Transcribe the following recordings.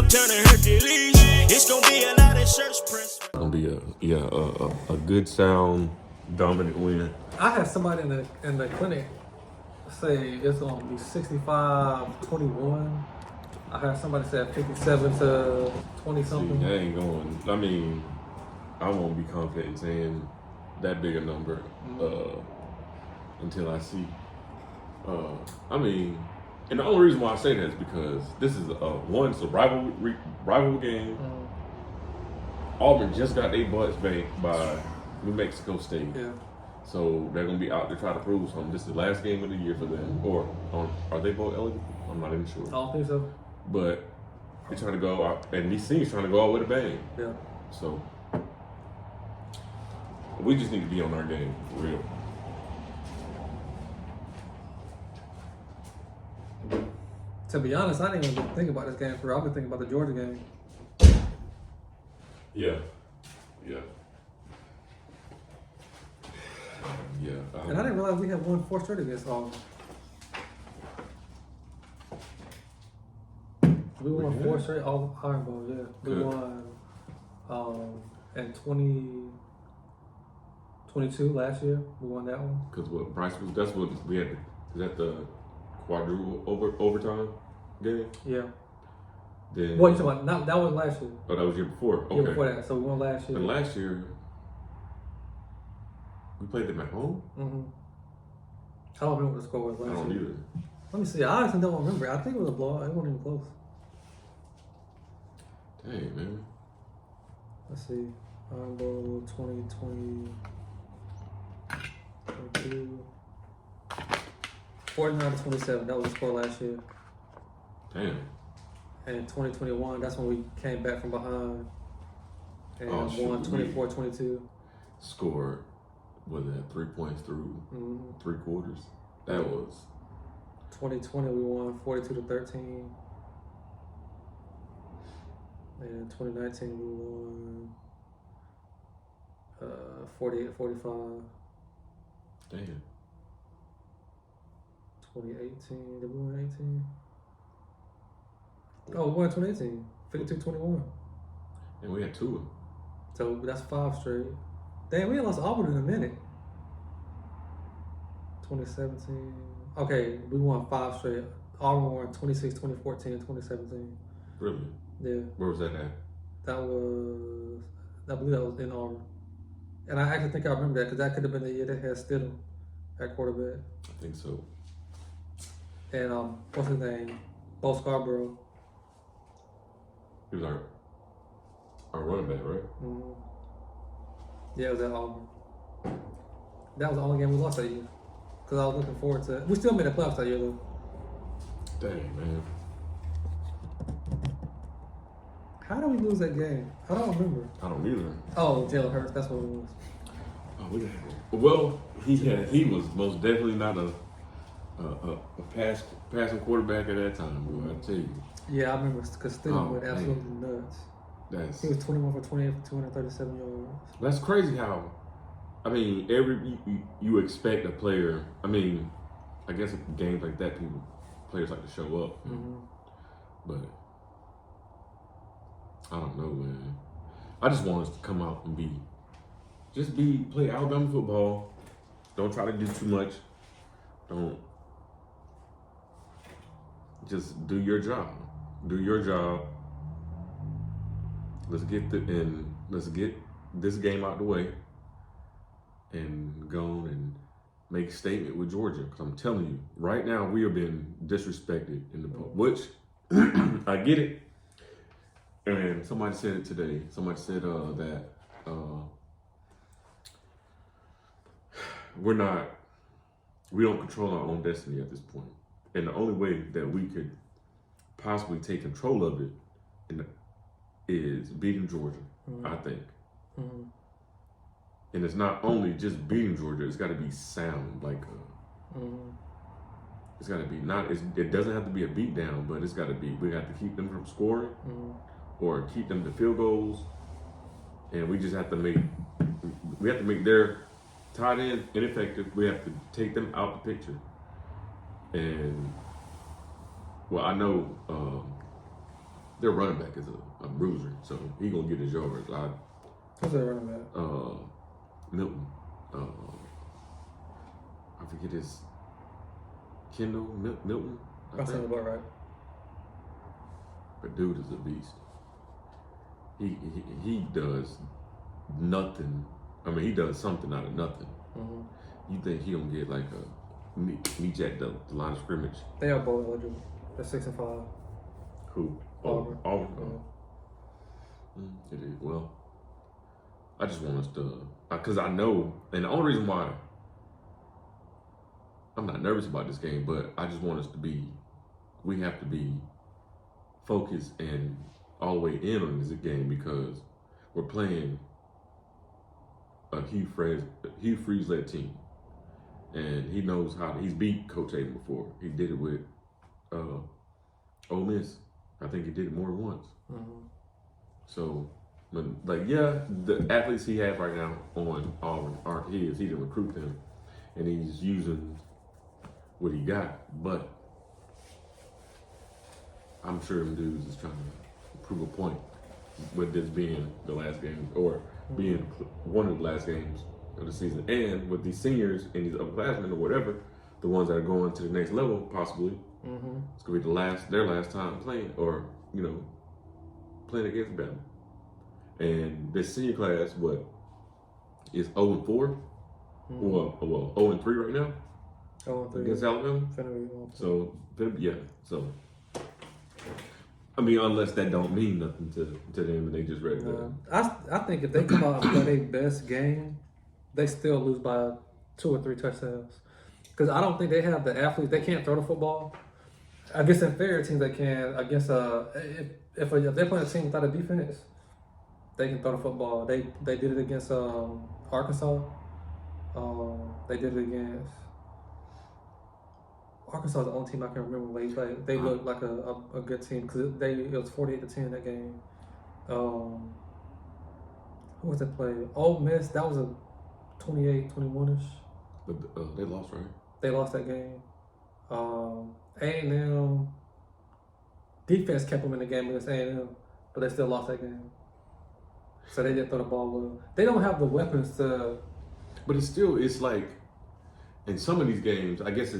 I'm turning Hercules. It's gonna be a lot of search prints. It's gonna be a good sound dominant win. I had somebody in the clinic say it's gonna be 65-21. I had somebody say 57 to 20 something. See, that ain't going. I mean, I won't be confident saying that big a number until I see. I mean, and the only reason why I say that is because this is it's a rival game. Auburn just got their butts banked by New Mexico State. Yeah. So they're gonna be out there trying to prove something. This is the last game of the year for them. Or are they both eligible? I'm not even sure. I don't think so. But they're trying to go out, and these teams trying to go out with a bang. Yeah. So we just need to be on our game for real. To be honest, I didn't even think about this game for real. I've been thinking about the Georgia game. Yeah. And I didn't realize we had won 4 straight against Auburn. We won 4 straight Iron Bowl, yeah. We Good. won in 2022 last year. We won that one. Because what Bryce was, that's what we had. Is that the quadruple overtime game? Yeah. Then What you talking about? That was last year. Oh, that was year before. Okay. Year before that. So we won last year. And last year we played them at home. I don't remember what the score was I last don't year. either. Let me see. I honestly don't remember. I think it was a blowout. It wasn't even close. Dang, man. Let's see. Iron Bowl 2020. 22. 49-27. That was the score last year. Damn. And in 2021, that's when we came back from behind and won shoot, 24-22. Scored, was it 3 points through 3 quarters? That was 2020, we won 42-13. And in 2019, we won 48-45. damn. 2018, did we win 18? Oh, we won 2018, 52-21. And we had 2. So that's 5 straight. Damn, we ain't lost Auburn in a minute. 2017. Okay, we won 5 straight. Auburn won 26, 2014, and 2017. Really? Yeah. Where was that at? I believe that was in Auburn. And I actually think I remember that because that could have been the year they had Stidham at quarterback. I think so. And what's his name? Bo Scarborough. He was our running back, right? Yeah, it was at Auburn. That was the only game we lost that year. Because I was looking forward to it. We still made the playoffs that year, though. Dang, man. How did we lose that game? I don't remember. I don't either. Oh, Jalen Hurts. That's what it was. Well, he was most definitely not a passing quarterback at that time, boy. I tell you. Yeah, I remember because Stidham went absolutely nuts. He was 21 for 28 for 237 yards. That's crazy how, I mean, you expect a player, I mean, I guess in games like that, players like to show up. But, I don't know, man. I just want us to come out and play Alabama football. Don't try to do too much. Just do your job. Do your job. Let's get this game out the way and go on and make a statement with Georgia. Because I'm telling you, right now we are being disrespected in the poll, which I get it. And somebody said it today. Somebody said that we don't control our own destiny at this point. And the only way that we could possibly take control of it is beating Georgia, I think. And it's not only just beating Georgia, it's got to be sound. It's got to be it doesn't have to be a beat down, but it's got to be, we have to keep them from scoring or keep them to field goals. And we just have to make their tight end ineffective. We have to take them out the picture. And, well, I know Their running back is a bruiser, so he gonna get his yards. Who's their running back? Milton. I forget his Kendall Milton. That sounds about right. But dude is a beast. He does nothing. I mean, he does something out of nothing. Mm-hmm. You think he don't get like a meet at the line of scrimmage? They are both eligible. They're 6 and 5. Who? Auburn. Auburn. It is. Well, I just want us to, because I know, and the only reason why I'm not nervous about this game, but I just want us to be, we have to be focused and all the way in on this game because we're playing a Hugh Freeze-led team. And he knows how, he's beat Coach Aiden before. He did it with Ole Miss. I think he did it more than once. Mm-hmm. So, like, yeah, the athletes he has right now on Auburn aren't his. He didn't recruit them. And he's using what he got. But I'm sure them dudes is trying to prove a point with this being the last game or being one of the last games of the season. And with these seniors and these upperclassmen or whatever, the ones that are going to the next level possibly, it's gonna be their last time playing or, playing against Bama. And this senior class, is 0-4? Well, 0-3 right now? 0-3 against Alabama? So, yeah. So, I mean, unless that don't mean nothing to them and they just ready to. I think if they come out and play their best game, they still lose by 2 or 3 touchdowns. Because I don't think they have the athletes. They can't throw the football. Against inferior teams, they can. Against if they're playing a team without a defense, they can throw the football. They did it against Arkansas. They did it against Arkansas. The only team I can remember where they played. They looked like a good team because it was 48-10 that game. Who was that play? Ole Miss. That was a 28-21ish. But they lost, right? They lost that game. A&M defense kept them in the game against A&M, but they still lost that game. So they didn't throw the ball well. They don't have the weapons to. But it's like, in some of these games, I guess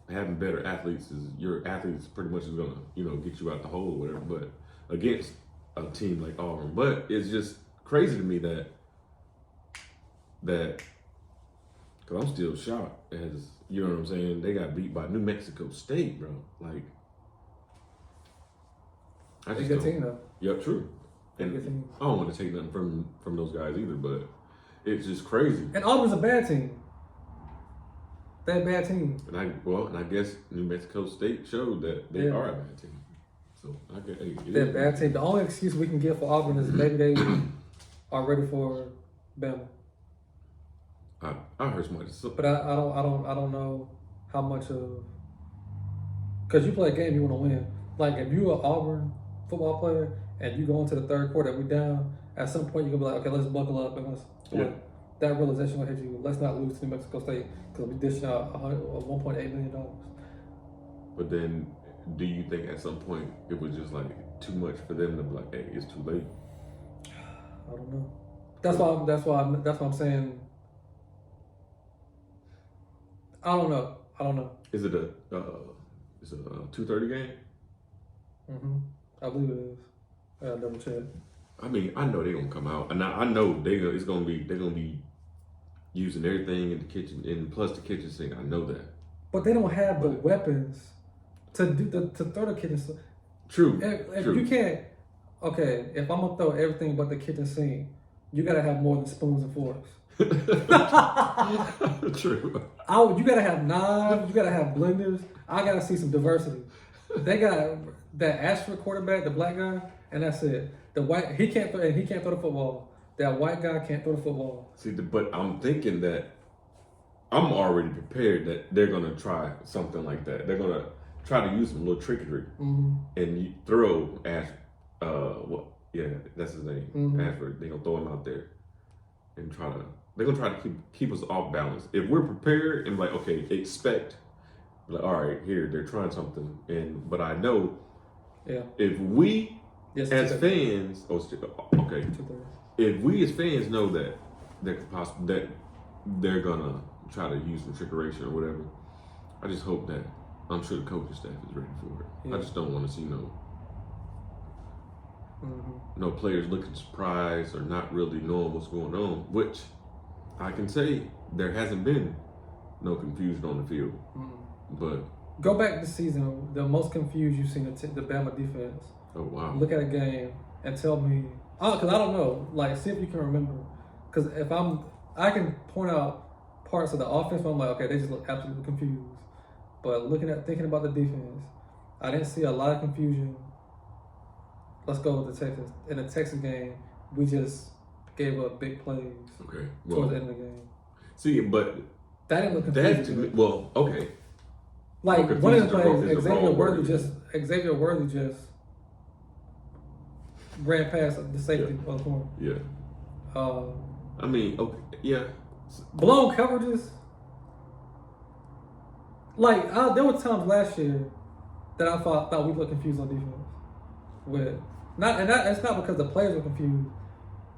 having better athletes is your athletes pretty much is gonna, get you out the hole or whatever. But against a team like Auburn, but it's just crazy to me that because I'm still shocked as, you know what I'm saying, they got beat by New Mexico State, bro. Like, I just It's a good team, though. Yep, true. And I don't want to take nothing from those guys either, but it's just crazy. And Auburn's a bad team. They're a bad team. And I guess New Mexico State showed that they are a bad team. So I guess they're a bad team. The only excuse we can give for Auburn is maybe they are ready for Bama. I heard somebody. But I don't know how much of, because you play a game you want to win. Like if you're an Auburn football player and you go into the third quarter and we down, at some point you're gonna be like, okay, let's buckle up and let's. That realization will hit you. Let's not lose to New Mexico State because we dished out $1.8 million. But then, do you think at some point it was just like too much for them to be like, hey, it's too late? I don't know. That's why I'm saying. I don't know. Is it a 2:30 game? I believe it is. I gotta double check. I mean, I know they're gonna come out, and I know they're gonna be using everything in the kitchen, and plus the kitchen sink. I know that. But they don't have the weapons to throw the kitchen sink. True. If true. you can't, okay. If I'm gonna throw everything but the kitchen sink, you gotta have more than spoons and forks. True. You gotta have knives. You gotta have blenders. I gotta see some diversity. They got that Ashford quarterback, the black guy, and that's it. The white he can't throw the football. That white guy can't throw the football. See, but I'm thinking that I'm already prepared that they're gonna try something like that. They're gonna try to use some little trickery and you throw that's his name, Ashford. They're gonna throw him out there and they're gonna try to keep us off balance. If we're prepared and like, okay, expect, like, all right, here they're trying something, but I know Yeah. If we Yes, as 2-3. fans, okay, 2-3. if we as fans know that that they're gonna try to use some trickeration or whatever, I just hope that I'm sure the coaching staff is ready for it. Yeah. I just don't want to see no Mm-hmm. players looking surprised or not really knowing what's going on. Which I can say there hasn't been no confusion on the field, but go back this season. The most confused you've seen the Bama defense. oh wow, Look at a game and tell me, because I don't know. Like, see if you can remember. Because I can point out parts of the offense where I'm like, okay, they just look absolutely confused. But thinking about the defense, I didn't see a lot of confusion. Let's go with the Texans. In the Texas game, we just gave up big plays okay, towards the end of the game. See, but That didn't look that confusing. okay. Like Well, one of the confusion plays, is the wrong word. Xavier Worthy just ran past the safety on the corner. Yeah. I mean, okay, yeah. Blown coverages. Like there were times last year that I thought we looked confused on defense. It's not because the players were confused.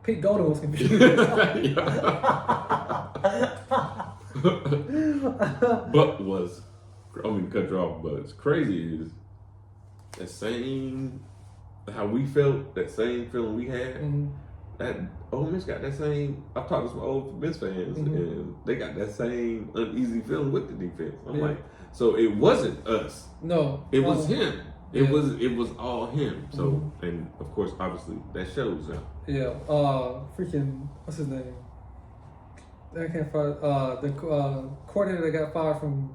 Pete Golden was confused. Cut you off, but it's crazy is that same how we felt, that same feeling we had. Mm-hmm. That Ole Miss got that same. I've talked to some old Miss fans, and they got that same uneasy feeling with the defense. I'm like, so it wasn't us. No, it was him. It Yeah. was all him. So and of course, obviously, that shows out. Yeah. Freaking what's his name? I can't find the coordinator that got fired from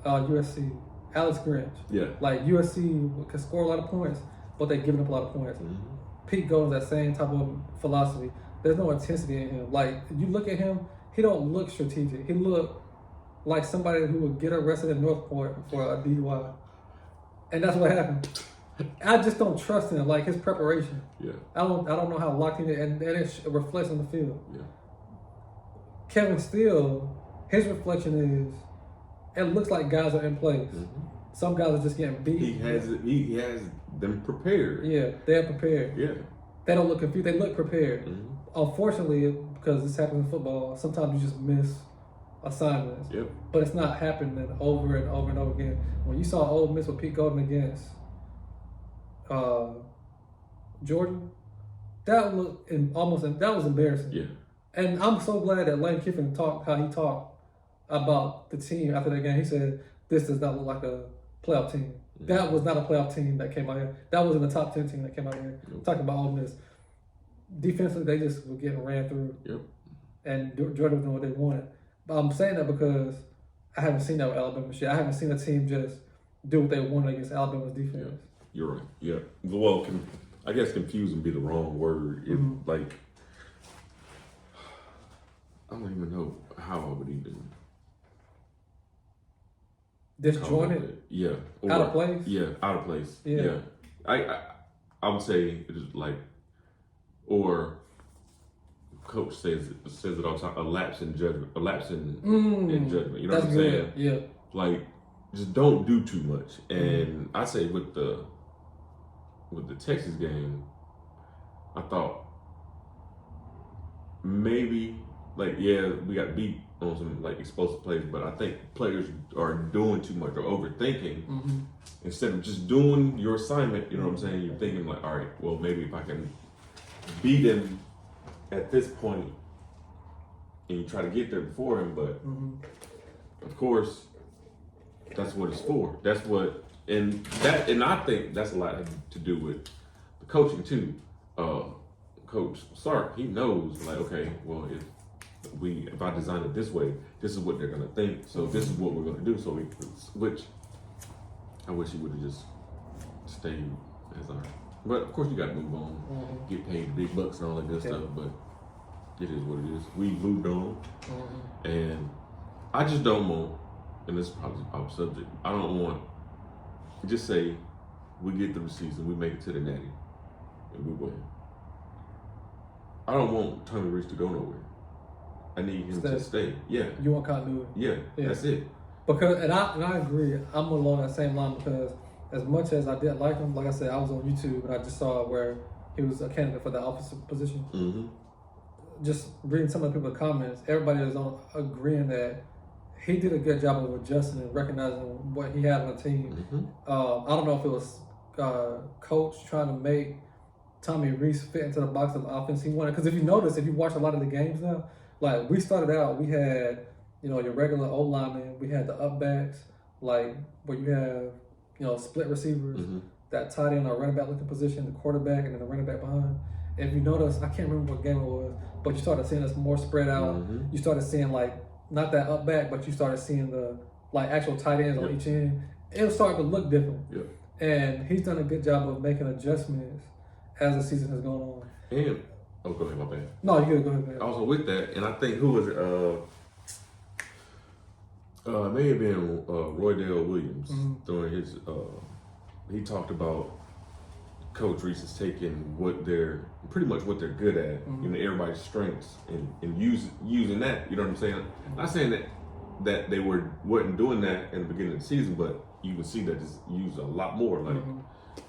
USC, Alex Grinch. Yeah. Like USC can score a lot of points, but they're giving up a lot of points. Mm-hmm. Pete goes that same type of philosophy. There's no intensity in him. Like you look at him, he don't look strategic. He look like somebody who would get arrested in Northport for a DUI, and that's what happened. I just don't trust him. Like his preparation. Yeah. I don't know how locked in and it reflects on the field. Yeah. Kevin Steele, his reflection is, it looks like guys are in place. Mm-hmm. Some guys are just getting beat. He has them prepared. Yeah, they're prepared. Yeah. They don't look confused. They look prepared. Mm-hmm. Unfortunately, because this happens in football, sometimes you just miss assignments. Yep. But it's not happening over and over and over again. When you saw Ole Miss with Pete Golden against Georgia, that was embarrassing. Yeah. And I'm so glad that Lane Kiffin talked about the team after that game. He said, this does not look like a playoff team. Mm-hmm. That was not a playoff team that came out here. That wasn't the top 10 team that came out here. Nope. Talking about Ole Miss. Defensively, they just were getting ran through. Yep. And Georgia was doing what they wanted. But I'm saying that because I haven't seen that with Alabama shit. I haven't seen a team just do what they wanted against Alabama's defense. Yeah. You're right. Yeah. Well, I guess confusing be the wrong word. It, like, I don't even know how I would even. Disjointed? Yeah. Out of place? Yeah, out of place. Yeah. I would say it is like, or coach says it all the time, a lapse in judgment. In judgment. You know what I'm saying? Yeah. Like, just don't do too much. And I say with the Texas game, I thought maybe we got beat on some like explosive plays, but I think players are doing too much or overthinking instead of just doing your assignment. You know what I'm saying? You're thinking like, all right, well maybe if I can beat him at this point, and you try to get there before him, but of course that's what it's for. That's what, and I think that's a lot to do with the coaching too. Coach Sark, he knows like, okay, well if I design it this way, this is what they're gonna think. So this is what we're gonna do. So which I wish he would have just stayed as our. But of course you gotta move on, get paid big bucks and all that good stuff. But it is what it is. We moved on, and I just don't want. And this is probably our subject. I don't want. Just say we get through the season, we make it to the Natty, and we win. I don't want Tommy Reese to go nowhere. I need him to stay. Yeah. You want continuity? Yeah, that's it. Because and I agree. I'm along that same line because as much as I didn't like him, like I said, I was on YouTube and I just saw where he was a candidate for the offensive position. Mm-hmm. Just reading some of the people's comments, everybody is agreeing that he did a good job of adjusting and recognizing what he had on the team. Mm-hmm. I don't know if it was coach trying to make Tommy Reese fit into the box of the offense he wanted. Because if you notice, if you watch a lot of the games now, like we started out, we had, you know, your regular O lineman, we had the up backs, like where you have, you know, split receivers, that tight end or running back looking position, the quarterback, and then the running back behind. And if you notice, I can't remember what game it was, but you started seeing us more spread out. You started seeing like not that up back, but you started seeing the like actual tight ends on each end. It was starting to look different. And he's done a good job of making adjustments as the season has gone on. And go ahead, my bad. No, you gotta go ahead, man. Also with that, and I think who was it? May have been Roydale Williams during his. He talked about Coach Reese is taking pretty much what they're good at, you know, everybody's strengths, and using that. You know what I'm saying? Not saying that they wasn't doing that in the beginning of the season, but you can see that it's used a lot more. Like,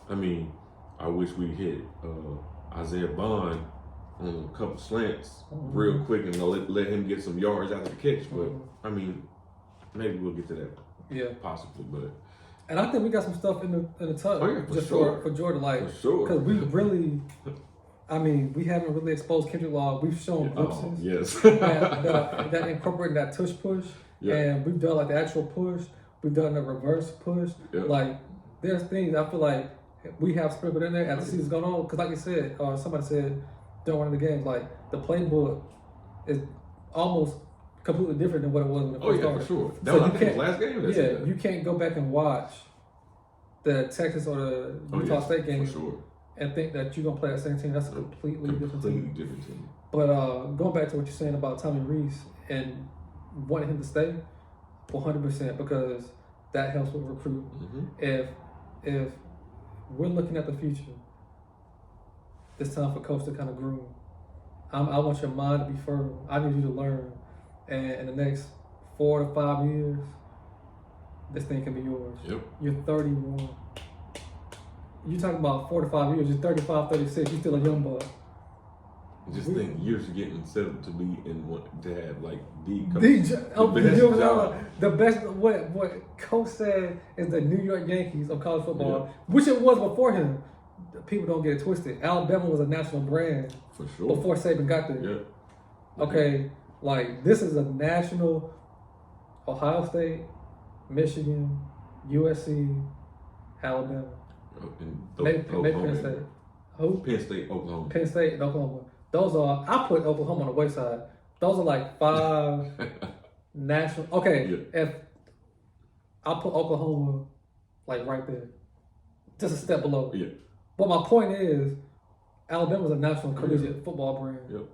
I mean, I wish we hit Isaiah Bond on a couple slants real quick and let him get some yards out of the catch. But I mean, maybe we'll get to that. Yeah, possibly. But and I think we got some stuff in the tuck for Jordan, like because we really. I mean, we haven't really exposed Kendrick Law. We've shown glimpses that incorporating that tush push, and we've done like the actual push. We've done the reverse push. Like, there's things I feel like we have sprinkled in there as the season's gone on. Because, like you said, somebody said during one of the games, like the playbook is almost completely different than what it was when it first started. For sure. That was the last game. You can't go back and watch the Texas or the Utah State game. For sure. And think that you're gonna play that same team. That's a completely different team. But going back to what you're saying about Tommy Reese and wanting him to stay, 100%, because that helps with recruiting. If we're looking at the future, it's time for coach to kind of groom. I want your mind to be fertile. I need you to learn, and in the next 4 to 5 years, this thing can be yours. You're 31. You talking about 4 to 5 years, you're 35, 36, you're still a young boy. Just think years are getting set up to be to have like the best what Coach said is the New York Yankees of college football, which it was before him. People don't get it twisted. Alabama was a national brand for sure before Saban got there. Okay, like this is a national. Ohio State, Michigan, USC, Alabama. Maybe Penn State. Who? Penn State, Oklahoma. Penn State and Oklahoma. Those are, I put Oklahoma on the wayside. Those are like 5 national. Okay, if I put Oklahoma like right there, just a step below. But my point is, Alabama's a national collegiate football brand.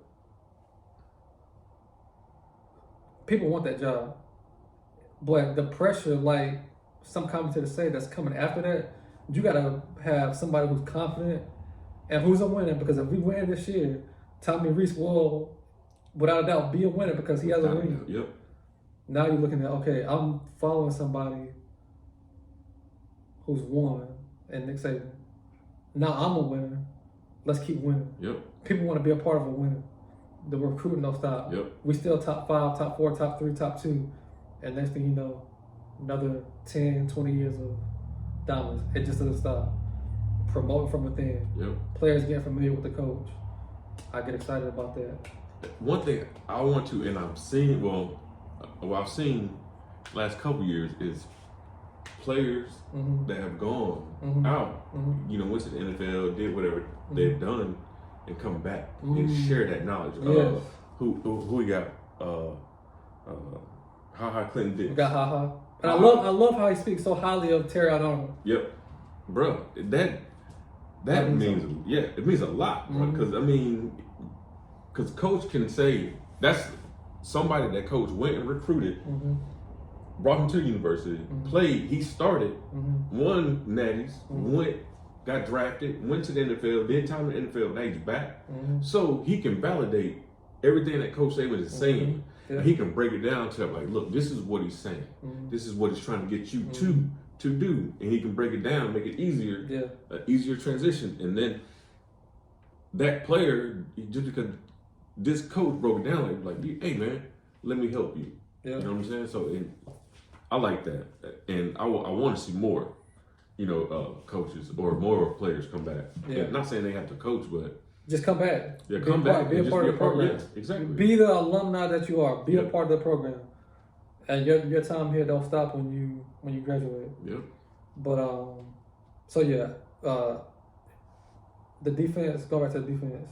People want that job. But the pressure, like some commentators say, that's coming after that, you gotta have somebody who's confident and who's a winner. Because if we win this year, Tommy Reese will, without a doubt, be a winner because he has a ring. Now you're looking at, okay, I'm following somebody who's won, and Nick Saban. Now I'm a winner. Let's keep winning. People want to be a part of a winner. The recruiting don't stop. We still top 5, top 4, top 3, top 2. And next thing you know, another 10, 20 years of dominance. It just doesn't stop. Promoting from within. Players getting familiar with the coach. I get excited about that. One thing I want to, and I've seen, I've seen last couple years is players that have gone out, you know, went to the NFL, did whatever they've done, and come back and share that knowledge. Who we got? Ha Clinton Dix. We got Ha. And I love how he speaks so highly of Terry Arnold. Bro, that means it means a lot, because because coach can say that's somebody that coach went and recruited, brought him to the university, played, he started, won natties, got drafted, went to the NFL, did time in the NFL, now he's back. So he can validate everything that Coach Saban is saying. And he can break it down to like, look, this is what he's saying. This is what he's trying to get you to do, and he can break it down, make it easier, easier transition, and then that player, just because this coach broke it down, like, hey man, let me help you. You know what I'm saying? So I like that, and I want to see more, coaches or more players come back. Yeah. Not saying they have to coach, but just come back. Yeah, come back. Be a part of the program. Yeah, exactly. Be the alumni that you are. Be a part of the program. And your time here don't stop when you graduate. Yeah. But the defense. Go back to the defense.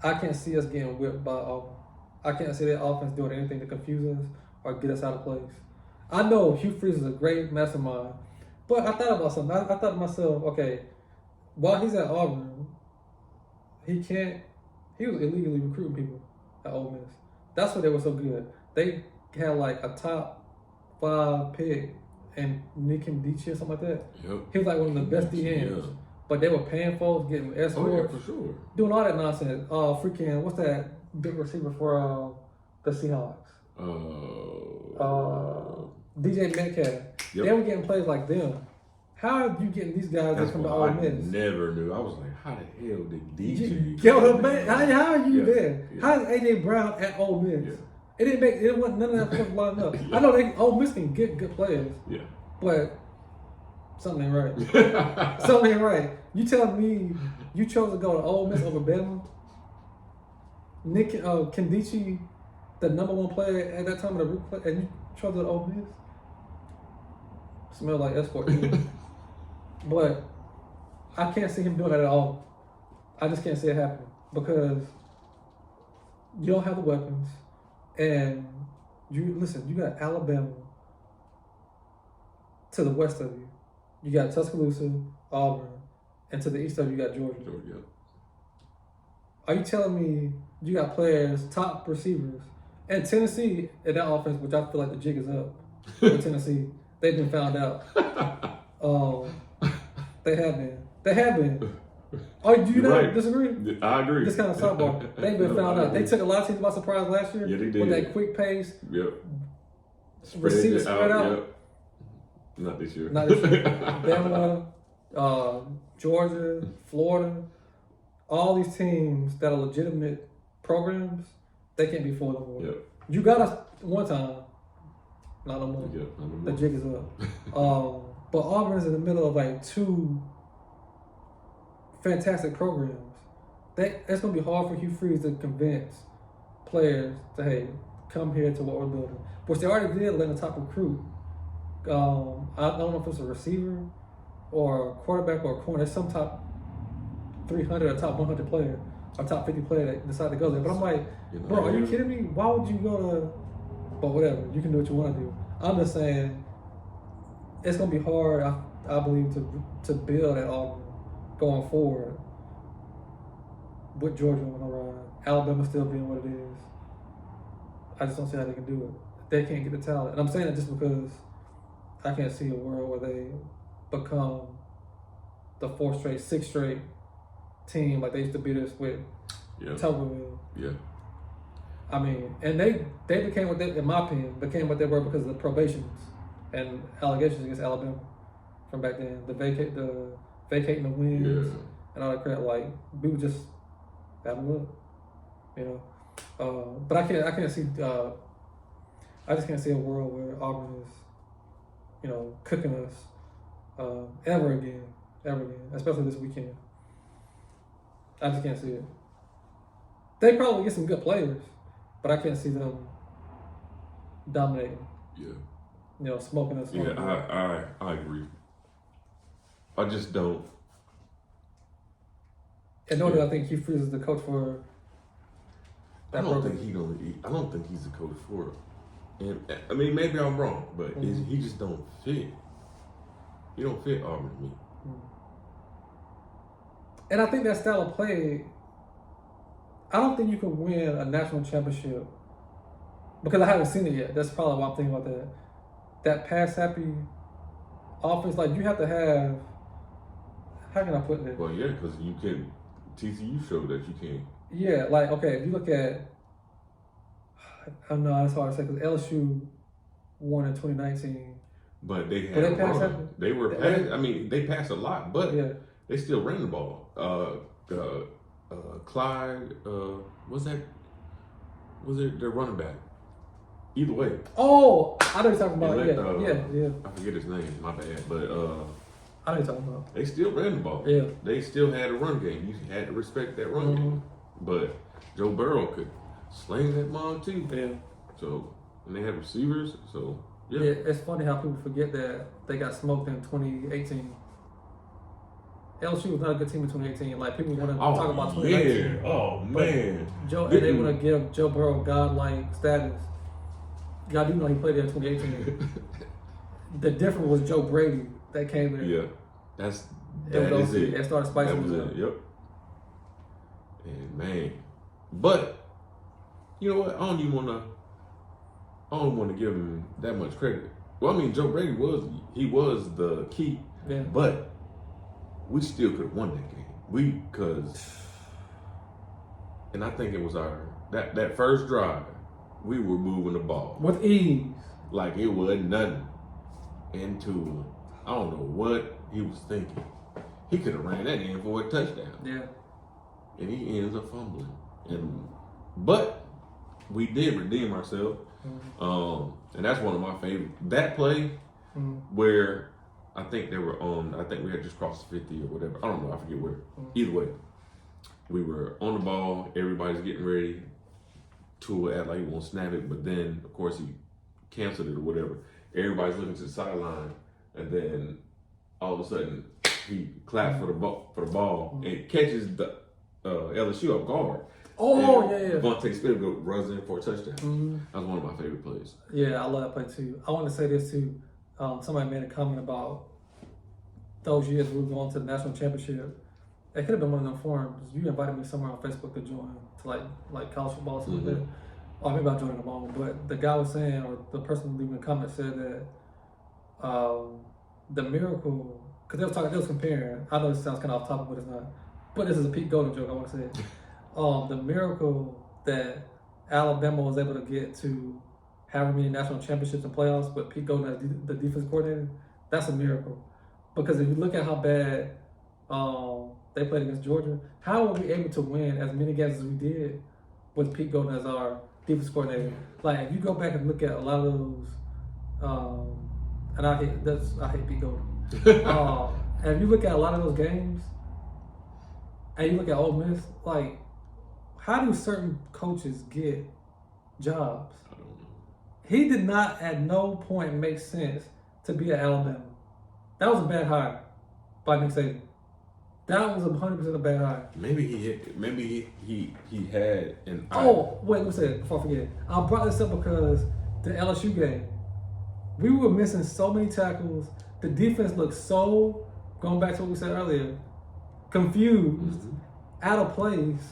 I can't see us getting whipped by Auburn. I can't see that offense doing anything to confuse us or get us out of place. I know Hugh Freeze is a great mastermind, but I thought about something. I thought to myself, okay, while he's at Auburn, he was illegally recruiting people at Ole Miss. That's why they were so good. They had like a top 5 pick and Nick Ndici or something like that. Yep. He was like one of the best DNs. Yeah. But they were paying folks, getting escorts. Oh, yeah, for sure. Doing all that nonsense. Freaking, what's that big receiver for the Seahawks? DJ Metcalf. Yep. They were getting plays like them. How are you getting these guys that come to Ole Miss? I never knew. I was like, how the hell did DJ How are you there? Yeah. How is AJ Brown at Ole Miss? Yeah. It wasn't none of that stuff lined up. I know Ole Miss can get good players. Yeah. But something ain't right. Something ain't right. You tell me you chose to go to Ole Miss over Bama? Nick Kendichi, the number 1 player at that time of the play, and you chose to go to Ole Miss? Smell like escort. But I can't see him doing that at all. I just can't see it happening because you don't have the weapons, and you got Alabama to the west of you. You got Tuscaloosa, Auburn, and to the east of you got Georgia. Are you telling me you got players, top receivers, and Tennessee in that offense, which I feel like the jig is up for Tennessee. They've been found out. They have been. Oh, do you not disagree? I agree. This kind of softball. They've been found out. They took a lot of teams by surprise last year. Yeah, they did. With that quick pace. Yep. Receivers spread out. Yep. Not this year. Bama, Georgia, Florida, all these teams that are legitimate programs, they can't be fooled anymore. Yep. You got us one time. Not no more. Yep, not no more. The jig is up. But Auburn is in the middle of like 2 fantastic programs. It's going to be hard for Hugh Freeze to convince players to, hey, come here to what we're building. Which they already did land a top recruit. I don't know if it's a receiver or a quarterback or a corner. It's some top 300 or top 100 player or top 50 player that decided to go there. But I'm like, bro, are you kidding me? Why would you go to... But whatever, you can do what you want to do. I'm just saying, it's going to be hard, I believe, to build at Auburn going forward with Georgia on the run. Alabama still being what it is. I just don't see how they can do it. They can't get the talent. And I'm saying it just because I can't see a world where they become the 6th straight team like they used to beat us with Tuberville. Yeah. I mean, and they became what they, in my opinion, became what they were because of the probations and allegations against Alabama from back then. The vacating the wins and all that crap. Like, we were just having luck, But I can't see. I just can't see a world where Auburn is, cooking us ever again, especially this weekend. I just can't see it. They probably get some good players, but I can't see them dominating. Yeah. Smoking us. Yeah, I agree. I just don't. And nor do I think Hugh Freeze is the coach for that program. I don't think he's the coach for it. And I mean, maybe I'm wrong, but he just don't fit. He don't fit Auburn to me. And I think that style of play, I don't think you can win a national championship because I haven't seen it yet. That's probably why I'm thinking about that. That pass-happy offense, like you have to have. How can I put it? Well, yeah, because you can. TCU showed that you can. Yeah, like okay, if you look at, I don't know, it's hard to say because LSU won in 2019, but they had But they a passed run. every- They were pass. I mean, they passed a lot, but Yeah. they still ran the ball. Clyde, was it their running back? Either way, Oh, I know what you're talking about. They let, Yeah. I forget his name. My bad, but I know what you're talking about. they still ran the ball. Yeah. They still had a run game. You had to respect that run game. But Joe Burrow could sling that mug too. Yeah. So, and they had receivers. So, yeah. Yeah, it's funny how people forget that they got smoked in 2018. LSU was not a good team in 2018. Like, people want to talk about 2019. Yeah. Oh, man. And they want to give Joe Burrow godlike status. Y'all do know he played there in 2018. The difference was Joe Brady that came there. Yeah. That was is it. That started spicing That was it up. it. Yep. And, man. But, you know what? I don't want to give him that much credit. Well, I mean, Joe Brady was the key. Yeah. But we still could have won that game. And I think it was that first drive, we were moving the ball. With ease. Like it wasn't nothing. Into, I don't know what he was thinking. He could have ran that in for a touchdown. Yeah. And he ends up fumbling. But we did redeem ourselves. And that's one of my favorite. That play where I think we had just crossed 50 or whatever. I don't know. I forget where. Either way, we were on the ball. Everybody's getting ready. Tua act like he won't snap it, but then of course he canceled it or whatever. Everybody's looking to the sideline, and then all of a sudden he claps for the ball and catches the LSU off guard. Oh, and yeah. Vontae Smith runs in for a touchdown. That was one of my favorite plays. Yeah, I love that play too. I want to say this too. Somebody made a comment about those years we were going to the national championship. It could have been one of them forums. You invited me somewhere on Facebook to join to like college football or something like that. Or maybe I joined them all. But the guy was saying, or the person leaving a comment said that the miracle, because they was comparing. I know this sounds kind of off topic, but it's not. But this is a Pete Golden joke. I want to say it. The miracle that Alabama was able to get to however many national championships and playoffs with Pete Golden as the defense coordinator, that's a miracle. Because if you look at how bad they played against Georgia, how were we able to win as many games as we did with Pete Golden as our defense coordinator? Like, if you go back and look at a lot of those, and I hate Pete Golden. And if you look at a lot of those games, and you look at Ole Miss, like, how do certain coaches get jobs? I don't know. He did not at no point make sense to be at Alabama. That was a bad hire by Nick Saban. That was 100% a bad hire. Maybe he had an. Oh, wait, let me say it before I forget. I brought this up because the LSU game, we were missing so many tackles. The defense looked so, going back to what we said earlier, confused, out of place.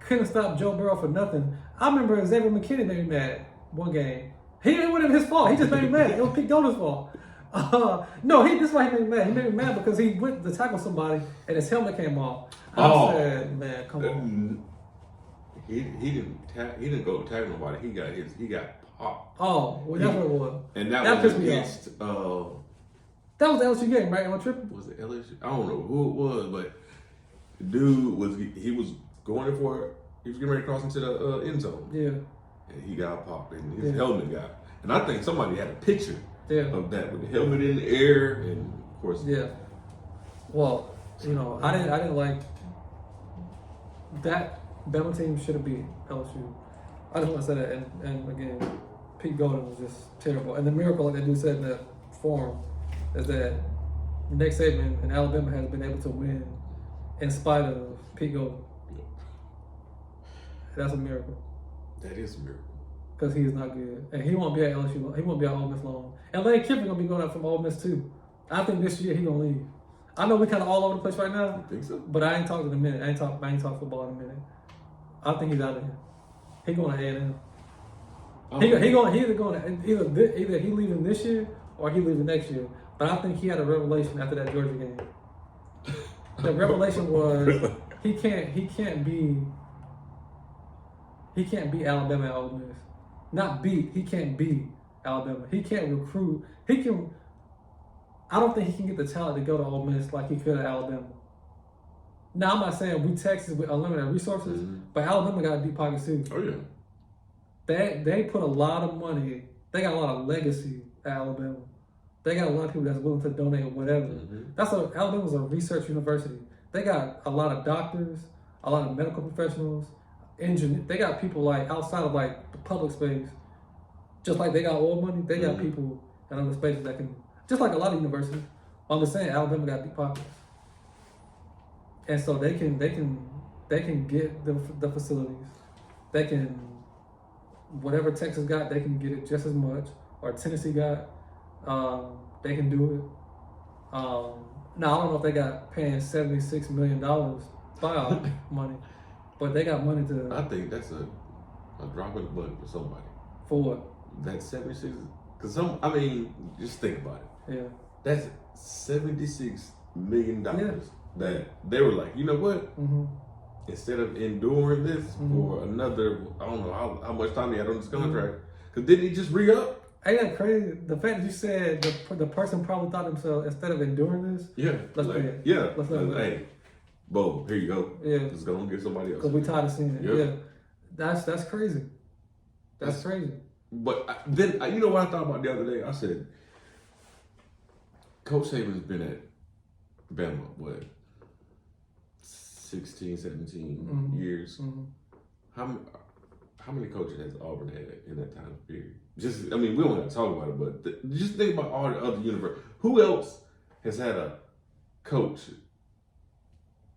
Couldn't stop Joe Burrow for nothing. I remember Xavier McKinney made me mad one game. It wasn't his fault. He just made me mad. It was Pete Golden's fault. This is why he made me mad. He made me mad because he went to tackle somebody and his helmet came off. I said, man, come on. He didn't go to tackle nobody. He got popped. Oh, well, that's what it was. And that was pissed me off. against That was the LSU game, right? Am I tripping? was it LSU? I don't know who it was, but the dude was going in for it. He was getting ready to cross into the end zone. Yeah. And he got popped and his helmet got. And I think somebody had a picture of that with the helmet in the air, and of course. Yeah. Well, I didn't like that. Bama team should have beat LSU. I just want to say that, and again, Pete Golden was just terrible. And the miracle, like that dude said in that forum, is that Nick Saban and Alabama has been able to win in spite of Pete Golden. That's a miracle. That is a miracle. Because he is not good. And he won't be at LSU. He won't be at Ole Miss long. And Lane Kiffin going to be going up from Ole Miss too. I think this year he going to leave. I know we kind of all over the place right now. You think so? But I ain't talking in a minute. I ain't talk football in a minute. I think he's out of here. He going to A&M. Either he leaving this year or he leaving next year. But I think he had a revelation after that Georgia game. The revelation was he can't be Alabama at Ole Miss. Not beat. He can't beat. Alabama. He can't recruit. He can. I don't think he can get the talent to go to Ole Miss like he could at Alabama. Now I'm not saying we Texas with unlimited resources, but Alabama got deep pockets too. Oh yeah. They put a lot of money. They got a lot of legacy at Alabama. They got a lot of people that's willing to donate or whatever. Alabama's a research university. They got a lot of doctors, a lot of medical professionals, engineers. They got people like outside of like the public space. Just like they got oil money, they got people in other spaces that can, just like a lot of universities. I'm just saying Alabama got deep pockets. And so they can get the facilities. They can, whatever Texas got, they can get it just as much. Or Tennessee got, they can do it. Now I don't know if they got paying $76 million buyout money, but they got money to. I think that's a drop in the bucket for somebody. For what? That 76, because just think about it. Yeah. That's $76 million that they were like, you know what? Instead of enduring this for another, I don't know how much time he had on this contract, because didn't he just re-up? Ain't that crazy? The fact that you said the person probably thought themselves, instead of enduring this, let's pay it. Yeah. Let's let it. Hey, boom, here you go. Yeah. Just go and get somebody else. Because we tired of seeing it. Yep. Yeah. That's crazy. That's crazy. But then, you know what I thought about the other day? I said, Coach Saban's been at Bama, what, 16, 17 years? How many coaches has Auburn had in that time period? We don't have to talk about it, but just think about all the other universities. Who else has had a coach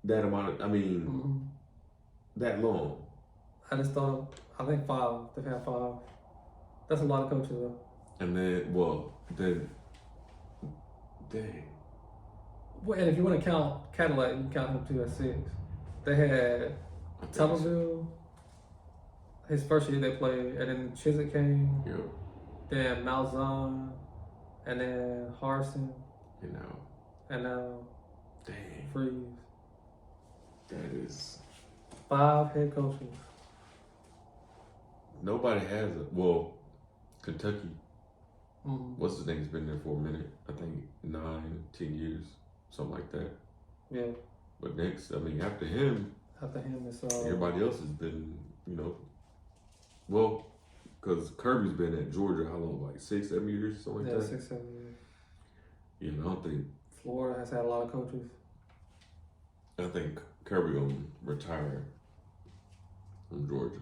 that amount of, that long? I think 5. They've had 5. That's a lot of coaches, though. And then, dang. Well, and if you want to count Cadillac, you can count him too at 6. They had Tuberville. His first year they played, and then Chiswick came. Yep. Then Malzahn, and then Harsin. And now dang. Freeze. That is 5 head coaches. Nobody has it. Kentucky. What's his name's been there for a minute? I think 9, 10 years, something like that. Yeah. But next, after him, it's everybody else has been, because Kirby's been at Georgia how long? Like 6, 7 years, something like that. 6, 7 years. Yeah, I don't think Florida has had a lot of coaches. I think Kirby gonna retire from Georgia.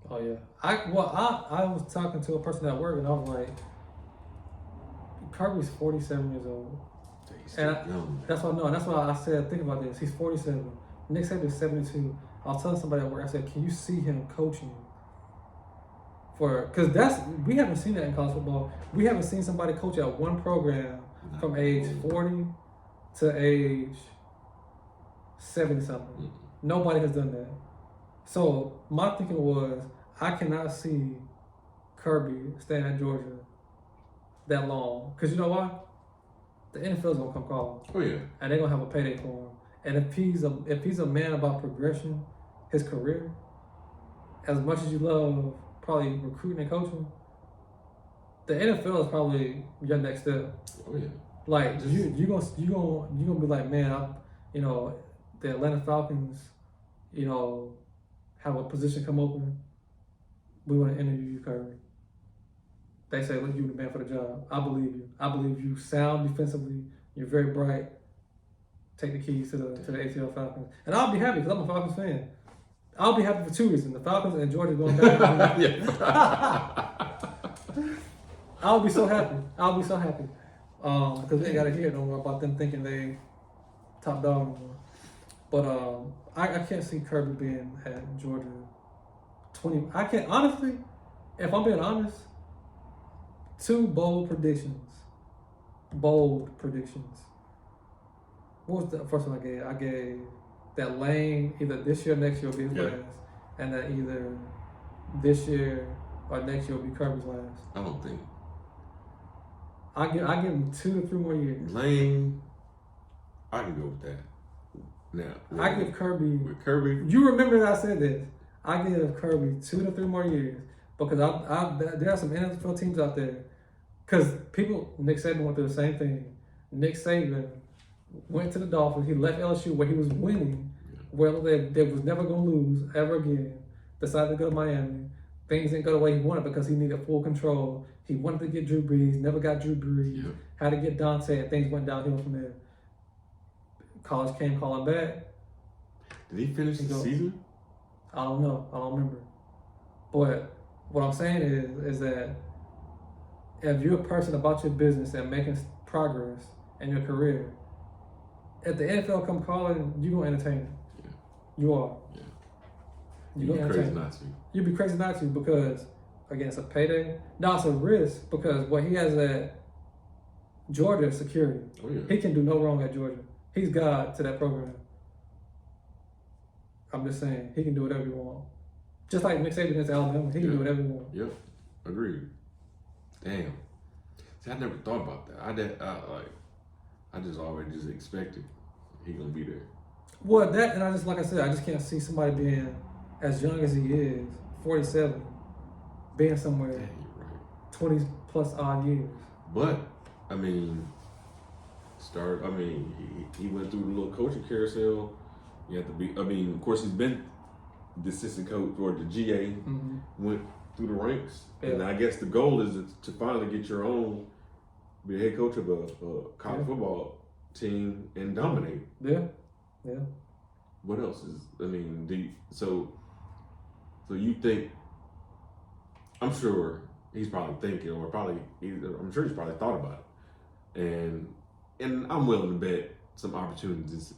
Oh yeah, I was talking to a person at work and I was like, Kirby's 47 years old. He's still young. That's what I know. And that's why I said, think about this. He's 47. Nick Saban's 72. I was telling somebody at work. I said, can you see him coaching? Because we haven't seen that in college football. We haven't seen somebody coach at one program from age 40 to age 70 something. Nobody has done that. So my thinking was, I cannot see Kirby staying at Georgia that long. Because you know why? The NFL's gonna come call him. Oh yeah. And they're gonna have a payday for him. And if he's a man about progression, his career, as much as you love probably recruiting and coaching, the NFL is probably your next step. Oh yeah. Like you gonna be like, man, the Atlanta Falcons, have a position come open. We want to interview you, Kirby. They say, look, you're the man for the job. I believe you. I believe you sound defensively. You're very bright. Take the keys to the ATL Falcons. And I'll be happy because I'm a Falcons fan. I'll be happy for 2 reasons. The Falcons and Georgia going back. I'll be so happy. Because they got to hear no more about them thinking they top dog anymore. But I can't see Kirby being at Georgia 20. I can't, honestly, if I'm being honest, 2 bold predictions. What was the first one I gave? I gave that Lane either this year or next year will be his last, and that either this year or next year will be Kirby's last. I don't think. I give him 2 to 3 more years. Lane, I can go with that. Now I give Kirby. With Kirby, You remember that I said this. I give Kirby 2 to 3 more years. because there are some NFL teams out there. Because Nick Saban went through the same thing. Nick Saban went to the Dolphins. He left LSU where he was winning, where they was never going to lose ever again. Decided to go to Miami. Things didn't go the way he wanted because he needed full control. He wanted to get Drew Brees, never got Drew Brees. Yeah. Had to get Dante, and things went downhill from there. College came calling back. Did he finish the season? I don't know. I don't remember. But what I'm saying is that if you're a person about your business and making progress in your career, if the NFL come calling, you're going to entertain it. Yeah. You are. Yeah. You're You'd going be to crazy entertain it. not to. You'd be crazy not to because, again, it's a payday. No, it's a risk because what he has at Georgia is security. Oh, yeah. He can do no wrong at Georgia. He's God to that program. I'm just saying, he can do whatever he wants. Just like Nick Saban against Alabama, he can do whatever he wants. Yep, agreed. Damn. See, I never thought about that. I just always just expected he gonna be there. Well, that and like I said, I just can't see somebody being as young as he is, 47, being somewhere Dang, you're right. 20 plus odd years. But I mean, he went through the little coaching carousel. You have to be. I mean, of course, he's been the assistant coach or the GA. Mm-hmm. Went through the ranks, Yeah. and I guess the goal is to finally get your own, be a head coach of a college football team and dominate. Yeah. What else is? I mean, so you think? I'm sure he's probably thinking, or I'm sure he's probably thought about it, and I'm willing to bet some opportunities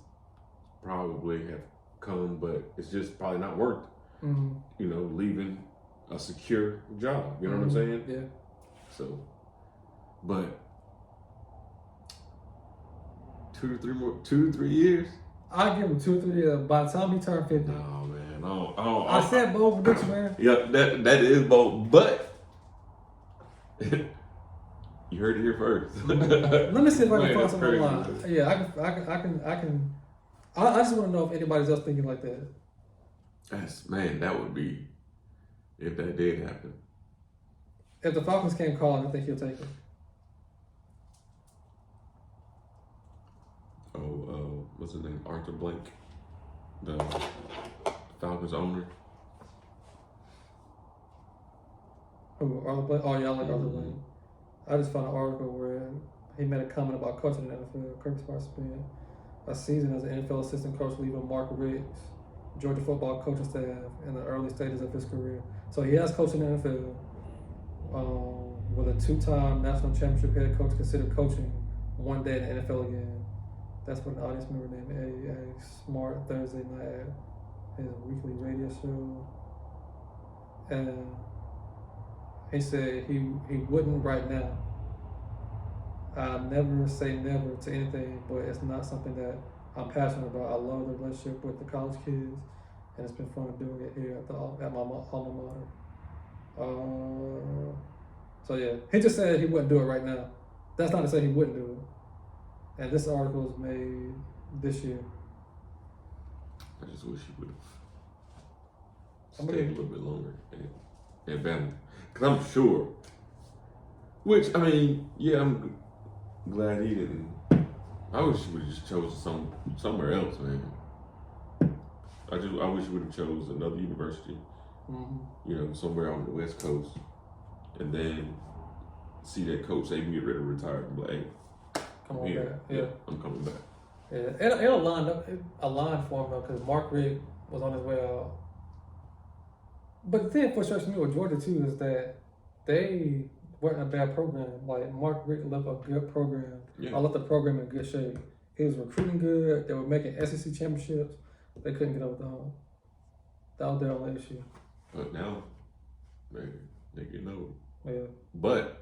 probably have come, but it's just probably not worked. Mm-hmm. You know, leaving a secure job. You know what I'm saying? Yeah. So, but 2 to 3 years. I give him 2 or 3 years. By the time he turned 50. Oh man, I said bold prediction, man. Yeah, that is bold, but you heard it here first. Let me see if I can Man, find that's something crazy. online. Yeah, I can. I just want to know if anybody's else thinking like that. That would be if that did happen. If the Falcons came calling, I think he'll take it. What's his name? Arthur Blank, the Falcons owner. Who, Arthur Blank? Oh, yeah, I like Arthur Blank. I just found an article where he made a comment about coaching in the NFL. Kirby Smart spent a season as an NFL assistant coach, leaving Mark Riggs, Georgia football coaching staff, in the early stages of his career. So he has coached in the NFL. With a 2-time national championship head coach, considered coaching one day in the NFL again. That's what an audience member named A. Smart Thursday night at his weekly radio show. And he said he wouldn't right now. I never say never to anything, but it's not something that I'm passionate about. I love the relationship with the college kids, and it's been fun doing it here at my alma mater. So yeah, he just said he wouldn't do it right now. That's not to say he wouldn't do it. And this article was made this year. I just wish he would have stayed a little bit longer at Bama, because I'm sure. Which I mean, yeah, I'm glad he didn't. I wish he would have just chose somewhere else, man. I wish he would have chose another university, you know, somewhere on the West Coast, and then see that coach say, "Get ready to retire," and be like, "Hey, Come on back. Yeah. I'm coming back." Yeah, it aligned for him though, because Mark Richt was on his way out. But the thing that frustrates me with Georgia too is that they weren't a bad program. Like Mark Richt left a good program. Yeah. I left the program in good shape. He was recruiting good. They were making SEC championships. They couldn't get over the hump. That was their only issue. But now, they get old. Yeah. But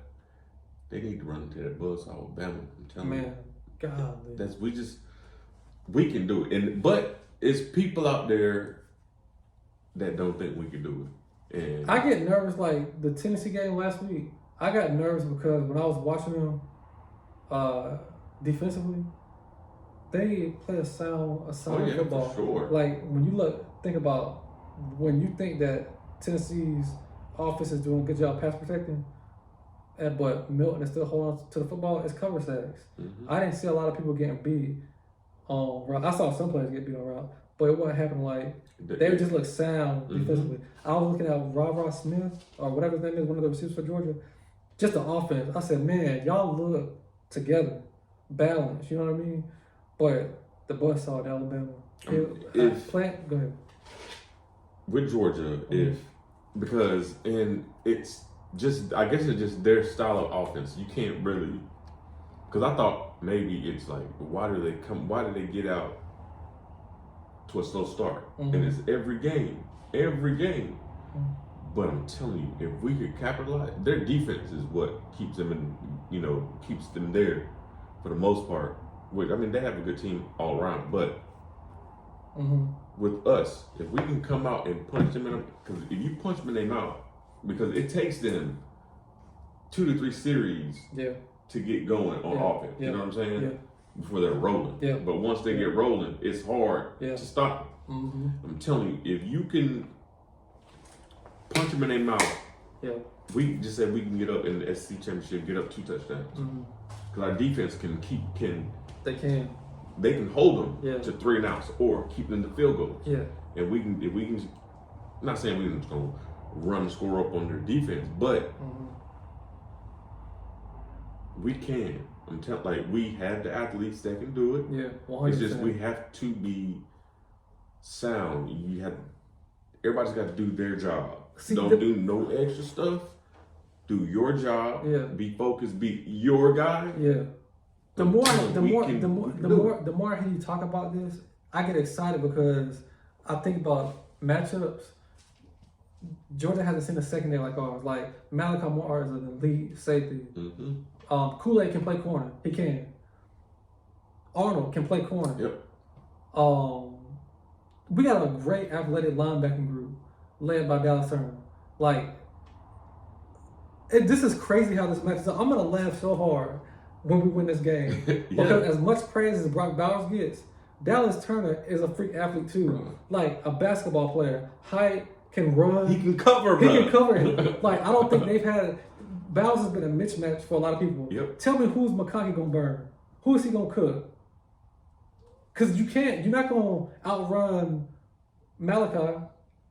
they need to run into that buzz Alabama. I'm telling you. Man, God. We can do it. But it's people out there that don't think we can do it. And I get nervous, like the Tennessee game last week. I got nervous because when I was watching them defensively, they play a sound football. For sure. Like when you think about when you think that Tennessee's offense is doing a good job pass protecting, but Milton is still holding on to the football, it's cover sacks. Mm-hmm. I didn't see a lot of people getting beat on route. I saw some players get beat on route, but it wasn't happening like they would just look sound defensively. I was looking at Ross Smith or whatever his name is, one of the receivers for Georgia. Just the offense. I said, man, y'all look together, balanced. You know what I mean? But the bus saw at Alabama. Go ahead. With Georgia, because it's just, I guess it's just their style of offense. You can't really, because I thought maybe it's like, why do they get out to a slow start? And it's every game. But I'm telling you, if we could capitalize, their defense is what keeps them keeps them there for the most part. Which, I mean, they have a good team all around, but with us, if we can come out and punch them in them, because if you punch them in their mouth, because it takes them 2 to 3 series to get going on offense. You know what I'm saying? Yeah. Before they're rolling. Yeah. But once they get rolling, it's hard to stop them. I'm telling you, if you can punch them in their mouth, we just said we can get up in the SEC championship, get up 2 touchdowns. Because our defense they can hold them to 3 and outs or keep them to field goals. Yeah. And if we can, I'm not saying we're just gonna run and score up on their defense, but we can. I'm telling, like, we have the athletes that can do it. Yeah, 100%. It's just we have to be sound. Everybody's got to do their job. Don't do no extra stuff. Do your job. Yeah. Be focused. Be your guy. Yeah. The more I hear you talk about this, I get excited because I think about matchups. Georgia hasn't seen a secondary like ours. Like Malachi Moore is an elite safety. Kool-Aid can play corner. He can. Arnold can play corner. Yep. We got a great athletic linebacking group led by Dallas Turner. Like, this is crazy how this matches up. I'm gonna laugh so hard when we win this game because as much praise as Brock Bowers gets, Dallas Turner is a freak athlete too. Like a basketball player, height, can run. He can cover. He can cover him. Like, I don't think they've had. Bowers has been a mismatch for a lot of people. Yep. Tell me who's McConkey gonna burn? Who is he gonna cook? Because you're not gonna outrun Malachi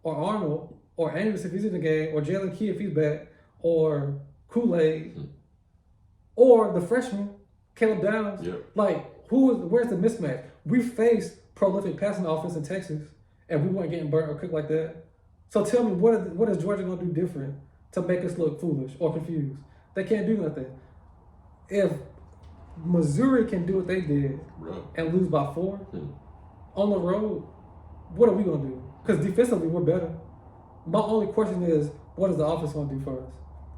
or Arnold or Anderson if he's in the game, or Jalen Key if he's back, or Kool-Aid, or the freshman Caleb Downs. Yep. Like, where's the mismatch? We faced prolific passing offense in Texas, and we weren't getting burnt or cooked like that. So tell me, what is Georgia gonna do different to make us look foolish or confused? They can't do nothing. If Missouri can do what they did and lose by 4 on the road, what are we gonna do? Because defensively we're better. My only question is, what is the offense gonna do for us?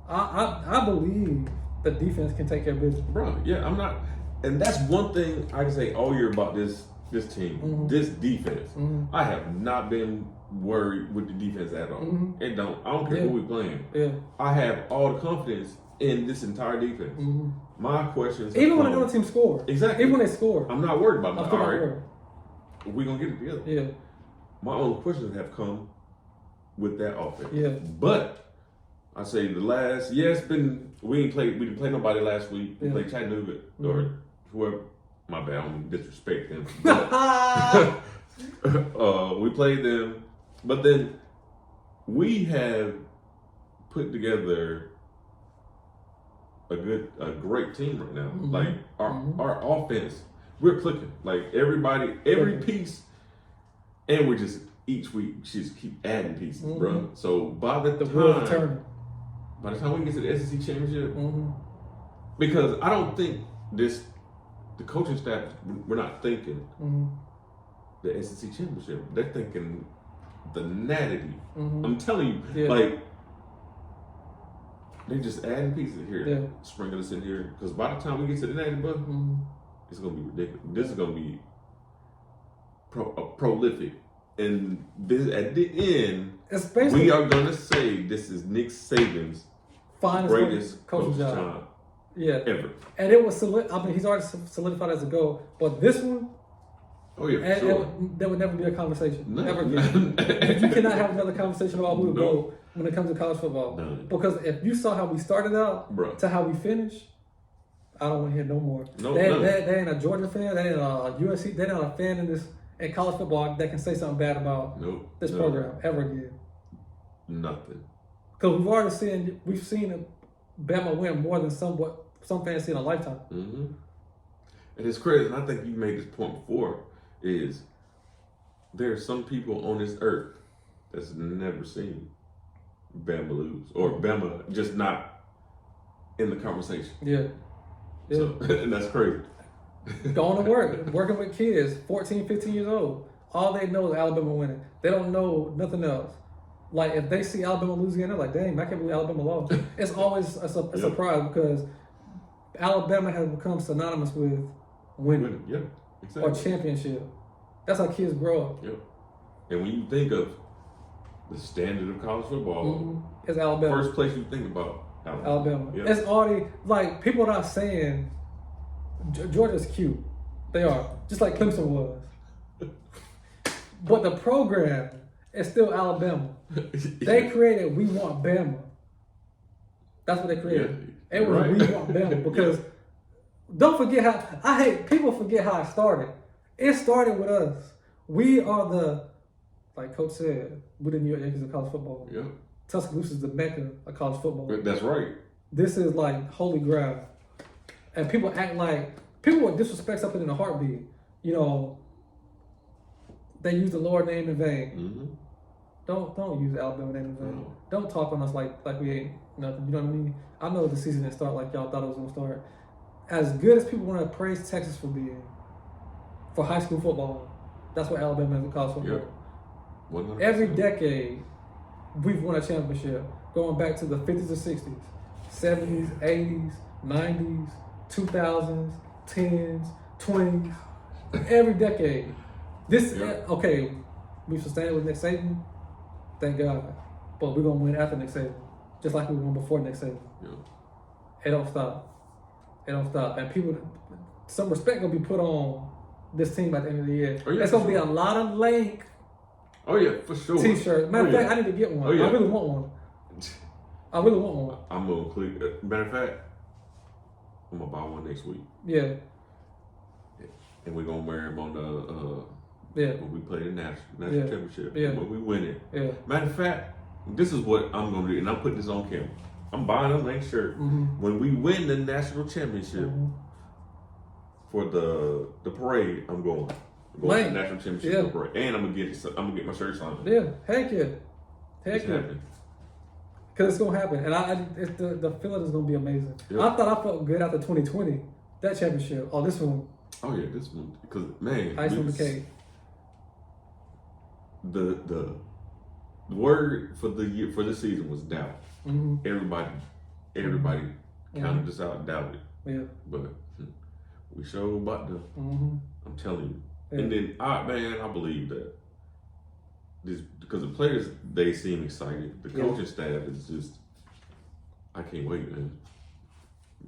I believe the defense can take care of business. Bro, yeah, I'm not, and that's one thing I can say all year about this team, this defense. I have not been worried with the defense at all. I don't care who we're playing. Yeah. I have all the confidence in this entire defense. My questions, even when the other team score. Exactly. Even when they score. I'm not worried about that. All right. We're gonna get it together. Yeah. My only questions have come with that offense. Yeah. But I say we didn't play nobody last week. We played Chattanooga or whoever. My bad, I don't disrespect them. But, we played them. But then we have put together a great team right now. Like our offense, we're clicking. Like every piece, and we're just each week just keep adding pieces, bro. So by the time we get to the SEC championship, because I don't think the coaching staff, we're not thinking the SEC championship. They're thinking the natty. I'm telling you, like, they just adding pieces here, sprinkling us in here. Because by the time we get to the natty, bro, it's gonna be ridiculous. This is gonna be prolific, and this at the end, we are gonna say this is Nick Saban's greatest coaching job. Yeah, ever. And it was he's already solidified as a goal, but this one, Oh yeah, And, sure. and there would never be a conversation. No. Ever again. You cannot have another conversation about who would No. go when it comes to college football. No. Because if you saw how we started out Bruh. to how we finished, I don't want to hear no more. No, they no. ain't a Georgia fan. They ain't a USC. They're not a fan in college football that can say something bad about this program ever again. Nothing. Because we've seen Bama win more than some fans see in a lifetime. Mm-hmm. And it's crazy, and I think you made this point before, is there are some people on this earth that's never seen Bama lose, or Bama just not in the conversation. Yeah. So, and that's crazy. Going to work, working with kids, 14, 15 years old. All they know is Alabama winning. They don't know nothing else. Like, if they see Alabama lose again, they're like, dang, I can't believe Alabama lost. It's always a surprise because Alabama has become synonymous with winning. Yeah, exactly. Or championship. That's how kids grow up. Yep. And when you think of the standard of college football, it's Alabama. First place you think about Alabama. Yep. It's already, like, people are not saying Georgia's cute. They are. Just like Clemson was. But the program is still Alabama. They created We Want Bama. That's what they created. Yeah, It was right. We Want Bama because don't forget how people forget how it started. It started with us. We are like Coach said, we're the New York Yankees of college football. Yep. Tuscaloosa is the mecca of college football. That's right. This is like holy ground. And people act like people would disrespect something in a heartbeat. You know, they use the Lord name in vain. Mm-hmm. Don't use the Alabama name in vain. No. Don't talk on us like we ain't nothing. You know what I mean? I know the season didn't start like y'all thought it was gonna start. As good as people want to praise Texas for being for high school football, that's what Alabama is in college football. Yep. 100%. Every decade, we've won a championship. Going back to the 50s and 60s, 70s, 80s, 90s, 2000s, 10s, 20s. Every decade. Okay, we sustained it with Nick Saban. Thank God. But we're going to win after Nick Saban. Just like we won before Nick Saban. Yeah. It don't stop. It don't stop. And some respect going to be put on this team at the end of the year. Oh, yeah, It's going to be a lot of Link Oh yeah, for sure. T-shirt. Matter of fact, I need to get one. Oh, yeah. I really want one. I really want one. I'm gonna click. Matter of fact, I'm gonna buy one next week. Yeah. And we're gonna wear them on the Yeah. when we play the national Yeah. championship. Yeah. When we win it. Yeah. Matter of fact, this is what I'm gonna do, and I'm putting this on camera. I'm buying a Link shirt. When we win the national championship for the parade, I'm going. To Link. the national championship Yeah. for the parade, and I'm gonna get my shirt signed. Yeah. Heck yeah. Heck It's yeah. happening. Because it's gonna happen, and the feeling is gonna be amazing. Yep. I thought I felt good after 2020, that championship. Oh, this one, Oh yeah, this one because man, ice on the cake. The word for the year for this season was doubt. Everybody counted us out, doubted. Yeah. But we sure about to. I'm telling you. Yeah. And then I believe that this because the players they seem excited. The coaching staff is just I can't wait, man.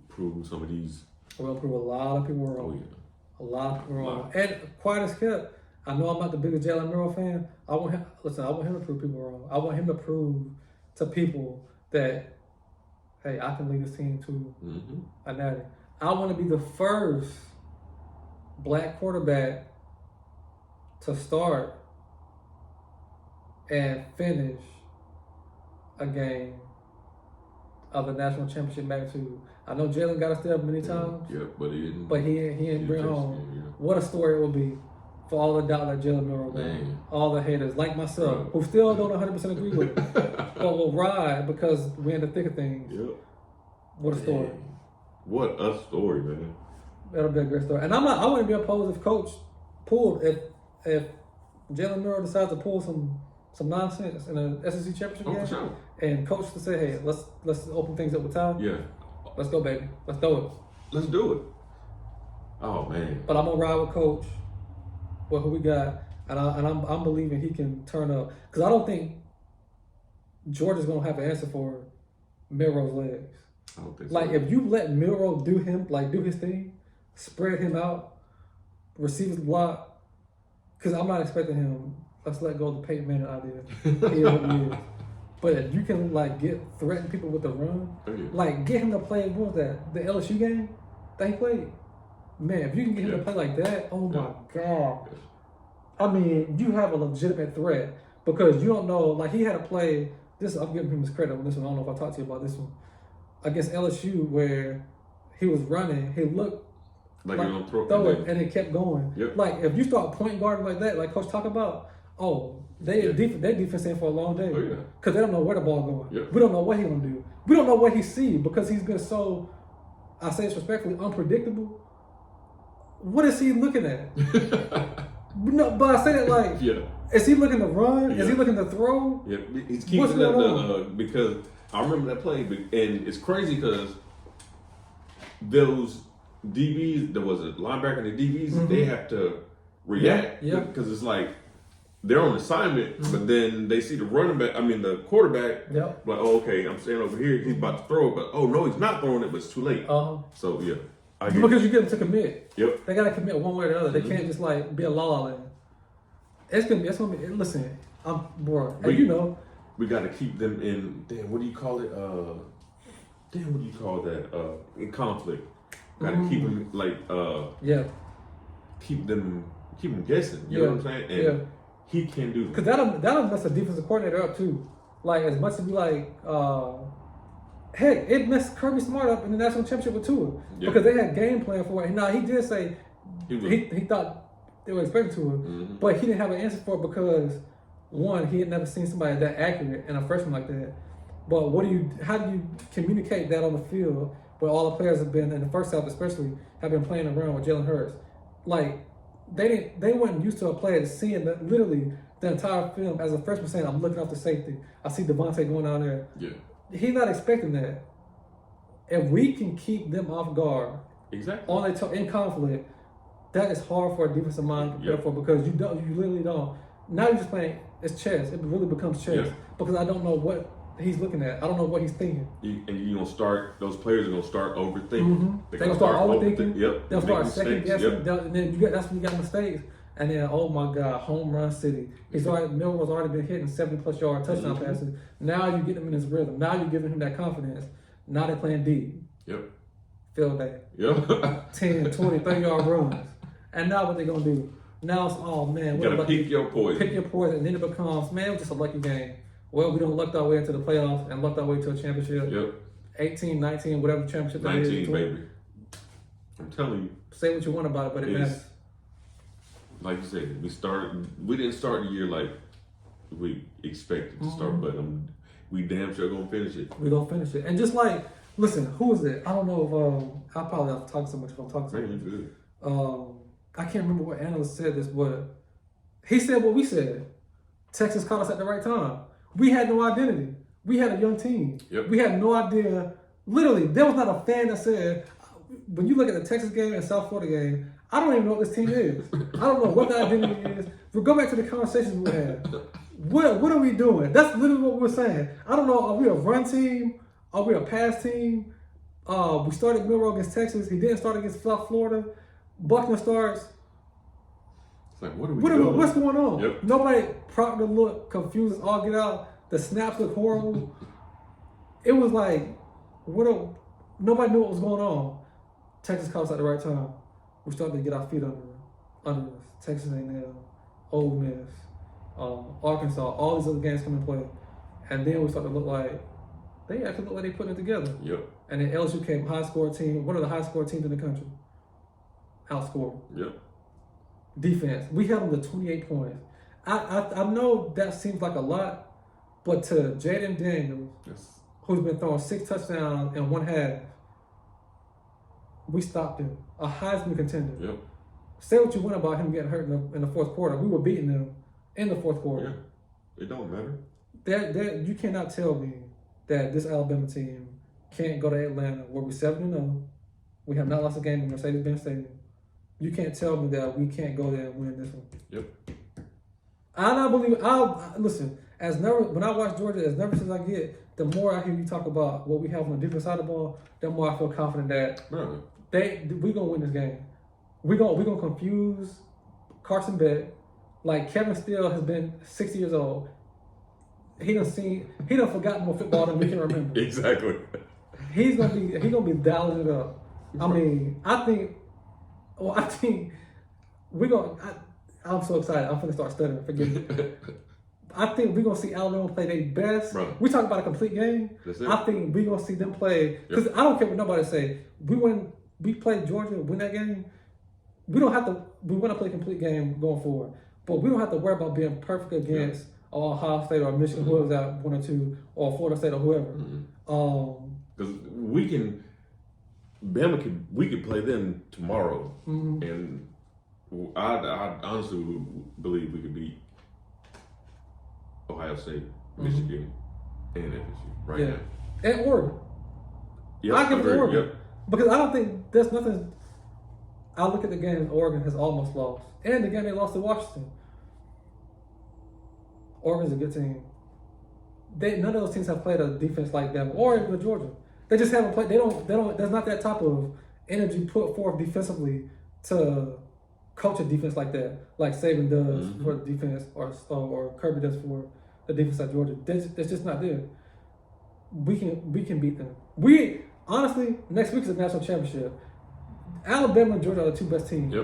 Prove some of these. We'll prove a lot of people wrong. Oh yeah. A lot of people wrong. And quiet as kept. I know I'm not the biggest Jalen Murrow fan. I want him to prove people wrong. I want him to prove to people that, hey, I can lead this team to a natty. I want to be the first black quarterback to start and finish a game of the national championship magnitude. I know Jalen got us there many times. Yeah, but he didn't. But he didn't bring home. What a story it will be for all the doubt that Jalen Murrow made. All the haters, like myself, who still don't 100% agree with it, but will ride because we're in the thick of things. Yep. What a story. Dang. What a story, man. That'll be a great story. And I wouldn't be opposed if Coach pulled, if Jalen Murrow decides to pull some nonsense in a SEC championship game. For sure. And Coach to say, hey, let's open things up with time. Yeah. Let's go, baby. Let's do it. Let's do it. Oh man. But I'm gonna ride with Coach. With who we got, and I'm believing he can turn up because I don't think Georgia's gonna have an answer for Milroe's legs. I don't think Like so. if you let Milroe do his thing, spread him out, receivers block, because I'm not expecting him. Let's let go of the Peyton Manning idea. He is what he is. But if you can threaten people with the run, get him to play. What was that? The LSU game that he played. Man, if you can get him to play like that, oh my God. I mean, you have a legitimate threat because you don't know. He had to play this. I'm giving him his credit on this one. I don't know if I talked to you about this one against LSU where he was running. He looked like you're gonna throw it, and it kept going. Yep. If you start point guarding like that, like Coach talk about. Oh, their defense in for a long day because they don't know where the ball going. Yep. We don't know what he's gonna do. We don't know what he sees because he's been so, I say this respectfully, unpredictable. What is he looking at? No, but I say that is he looking to run? Is he looking to throw? Yeah, he's keeping that because I remember that play, and it's crazy because those DBs, there was a linebacker and the DBs, they have to react because it's they're on assignment, but then they see the the quarterback, okay, I'm staying over here, he's about to throw it, but no, he's not throwing it, but it's too late. So, because you get them to commit. Yep. They got to commit one way or the other. They can't just be a la-la land. It's gonna be, listen, I'm bored. We got to keep them in, what do you call it? What do you call that? In conflict. Got to keep them, keep them guessing. You know what I'm saying? And he can do that. Because that'll mess the defensive coordinator up too. As much as we heck, it messed Kirby Smart up in the national championship with Tua because they had game plan for it. Now he did say he thought they were expecting Tua, but he didn't have an answer for it because one, he had never seen somebody that accurate and a freshman like that. But how do you communicate that on the field where all the players have been in the first half, especially have been playing around with Jalen Hurts? They weren't used to a player seeing literally the entire film as a freshman saying, I'm looking off the safety. I see Devontae going down there. Yeah. He's not expecting that. If we can keep them off guard, in conflict, that is hard for a defensive mind to prepare for because you literally don't. Now you're just playing, it's chess. It really becomes chess because I don't know what he's looking at. I don't know what he's thinking. Those players are going to start overthinking. They're going to start overthinking. They'll start second guessing. And then that's when you got mistakes. And then, oh my God, home run city. Milroy's already been hitting 70+ yard touchdown passes. Now you get him in his rhythm. Now you're giving him that confidence. Now they're playing deep. Yep. Field day. Yep. 10, 20, 30 yard runs. And now what they going to do? Now it's, oh man. You got to pick your poison. Pick your poison. And then it becomes, man, it was just a lucky game. Well, we done lucked our way into the playoffs and lucked our way to a championship. Yep. 18, 19, whatever championship that 19, is. 19, baby. I'm telling you. Say what you want about it, but it matters. Like you said, we didn't start the year like we expected to start, but we damn sure gonna finish it. We gonna finish it. And just listen, who is it? I don't know if I probably have to talk so much if I'm talking so much. Good. I can't remember what analyst said this, but he said what we said. Texas caught us at the right time. We had no identity. We had a young team. Yep. We had no idea. Literally, there was not a fan that said, when you look at the Texas game and South Florida game, I don't even know what this team is. I don't know what the identity is. We go back to the conversations we had. What are we doing? That's literally what we're saying. I don't know. Are we a run team? Are we a pass team? We started Milroe against Texas. He didn't start against South Florida. Buckner starts. It's like, what are we doing? What's going on? Yep. Nobody Proctor looked confused. All get out. The snaps look horrible. It was like, nobody knew what was going on. Texas caught us at the right time. We started to get our feet under us. Texas A&M, Ole Miss, Arkansas, all these other games come into play. And then we started to look like, they actually look like they putting it together. Yep. And then LSU came high score team, one of the high score teams in the country. Outscored. Yep. Defense. We held them to 28 points. I know that seems like a lot, but to Jaden Daniels, who's been throwing 6 touchdowns in one half, we stopped him. A Heisman contender. Yep. Say what you want about him getting hurt in the fourth quarter. We were beating them in the fourth quarter. Yeah. It don't matter. You cannot tell me that this Alabama team can't go to Atlanta where we're 7-0. We have not lost a game in Mercedes-Benz Stadium. You can't tell me that we can't go there and win this one. Yep. Listen, when I watch Georgia, as nervous as I get, the more I hear you talk about what we have on the different side of the ball, the more I feel confident that we're gonna win this game. We're gonna confuse Carson Beck. Like Kevin Steele has been 60 years old. He done forgotten more football than we can remember. Exactly. He's gonna be dialing it up. I mean, I think we're gonna. I'm so excited. I'm gonna start stuttering. Forgive me. I think we're gonna see Alabama play their best. Bro. We talk about a complete game. That's it. I think we're gonna see them play because I don't care what nobody say. We played Georgia, win that game. We don't have to. We want to play a complete game going forward, but we don't have to worry about being perfect against Ohio State or Michigan, whoever's at 1 or 2, or Florida State or whoever. Because we can play them tomorrow, and I honestly believe we could beat Ohio State, Michigan, and FSU right now. And Oregon. Yep, I give it to Oregon. Yep. Because I don't think there's nothing. I look at the game Oregon has almost lost, and the game they lost to Washington. Oregon's a good team. None of those teams have played a defense like them, or even Georgia. They just haven't played. They don't. There's not that type of energy put forth defensively to coach a defense like that, like Saban does for the defense, or Kirby does for the defense at Georgia. That's just not there. We can beat them. We honestly, next week is a national championship. Alabama and Georgia are the 2 best teams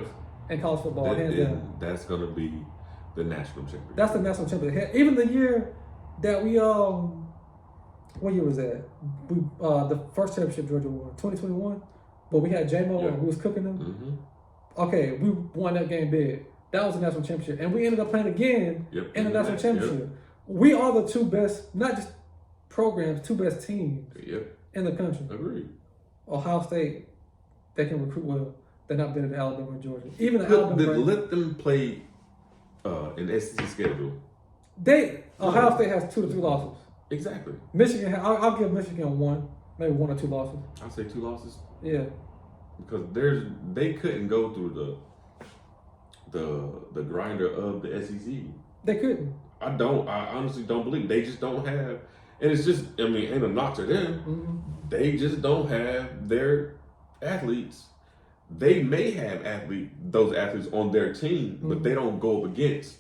in college football, hands down. That's gonna be the national championship. That's the national championship. Even the year that we what year was that? We the first championship Georgia won, 2021. But we had J-Mo and we was cooking them. Okay, we won that game big. That was a national championship, and we ended up playing again in the national championship. We are the 2 best, not just programs, 2 best teams in the country. Agreed. Ohio State, they can recruit well. They're not better than Alabama and Georgia. Even the Alabama. Let them play an SEC schedule. Ohio State has 2 to 3 losses. Exactly. Michigan, I'll give Michigan 1, maybe 1 or 2 losses. I'll say 2 losses. Yeah. Because they couldn't go through the grinder of the SEC. They couldn't. I honestly don't believe they just don't have, and it's just, I mean, ain't a knock to them. They just don't have their athletes. They may have those athletes on their team, but they don't go up against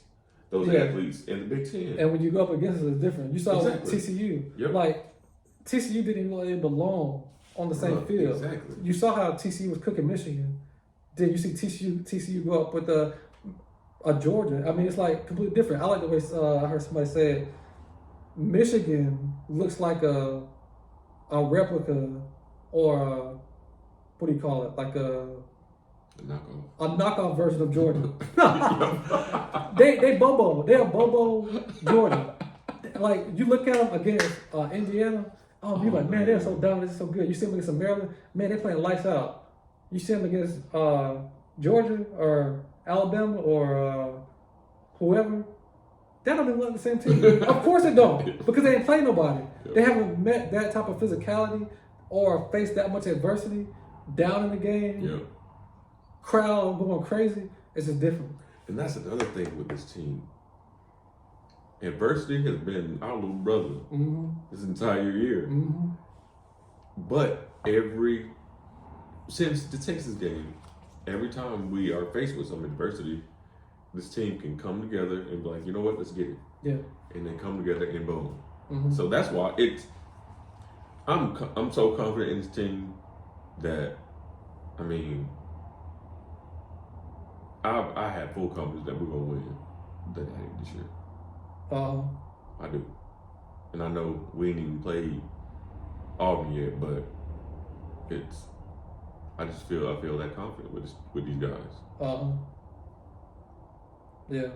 those athletes in the Big Ten. And when you go up against it, it's different. You saw Exactly. TCU. Like, TCU didn't really belong on the same field. Exactly. You saw how TCU was cooking Michigan. Then you see TCU go up with a Georgia. I mean, it's like completely different. I like the way I heard somebody say it. Michigan looks like a replica or what do you call it? Like a knockoff version of Georgia. they Bobo. They're Bobo Georgia. Like, you look at them against Indiana. Oh, you're like, man, they're so dominant, they're so good. You see them against Maryland, man, they're playing lights out. You see them against Georgia or Alabama or whoever, that don't even look the same team. Of course it don't, because they ain't played nobody. They haven't met that type of physicality or faced that much adversity down in the game. Crowd going crazy. It's just different. And that's another thing with this team. Adversity has been our little brother this entire year. But since the Texas game, every time we are faced with some adversity, this team can come together and be like, you know what, let's get it. Yeah. And then come together and boom. So that's why I'm so confident in this team that, I mean, I have full confidence that we're gonna win the game this year. I do. And I know we ain't even played Auburn yet, but I feel that confident with these guys. Yeah.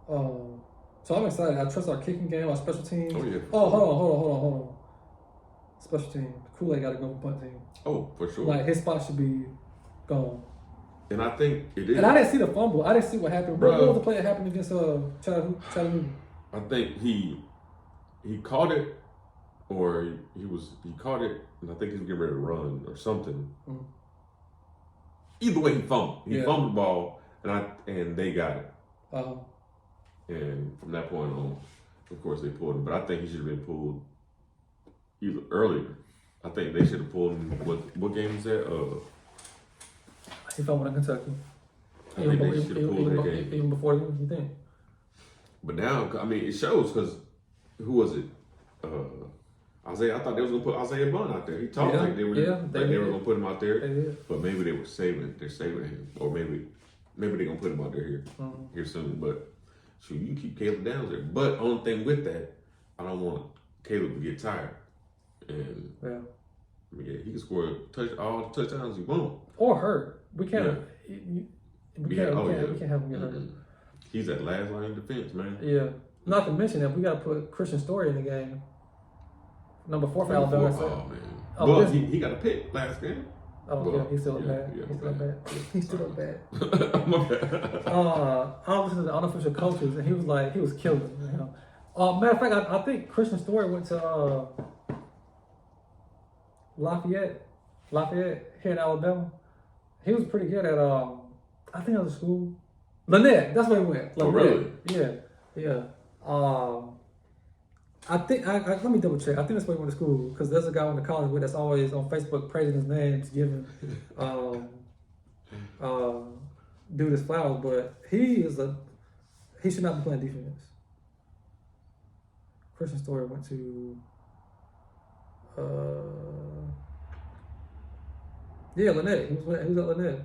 So I'm excited. I trust our kicking game, our special teams. Oh yeah. Hold on. Special team. Kool-Aid got to go for punt team. Oh, for sure. Like, his spot should be gone. And I think it is. And I didn't see the fumble. I didn't see what happened. What was the play that happened against Chattanooga? I think he caught it, or he caught it, and I think he was getting ready to run or something. Either way, he fumbled. He fumbled the ball, and they got it. And from that point on, of course, they pulled him. But I think he should have been pulled either earlier. I think they should have pulled him. What game was that? He fumbled in Kentucky. I think they should have pulled that game. Even before you think. But now, I mean, it shows because who was it? Isaiah. I thought they was gonna put Isaiah Bond out there. He talked like they were gonna put him out there. But maybe they were saving. They're saving him, or maybe they're gonna put him out there here soon. But shoot, you can keep Caleb Downs there. But only thing with that, I don't want Caleb to get tired. And yeah, he can score all the touchdowns he wants. Or hurt. We can't. We can't have him get hurt. He's that last line of defense, man. Yeah. Not to mention that we got to put Christian Story in the game. Number 4 for Alabama. Oh man. Well, he got a pick last game. Oh, he's still bad. He's still bad. My bad. I was listening to the unofficial coaches, and he was killing them. You know. Matter of fact, I think Christian Story went to Lafayette here in Alabama. He was pretty good at I think it was a school. Lynette, that's where he went. Lynette. Oh really? Yeah. I think let me double check. I think that's where he went to school because there's a guy I went to college with that's always on Facebook praising his name, giving dude his flowers, but he should not be playing defense. Christian Story went to Lynette. He was at Lynette.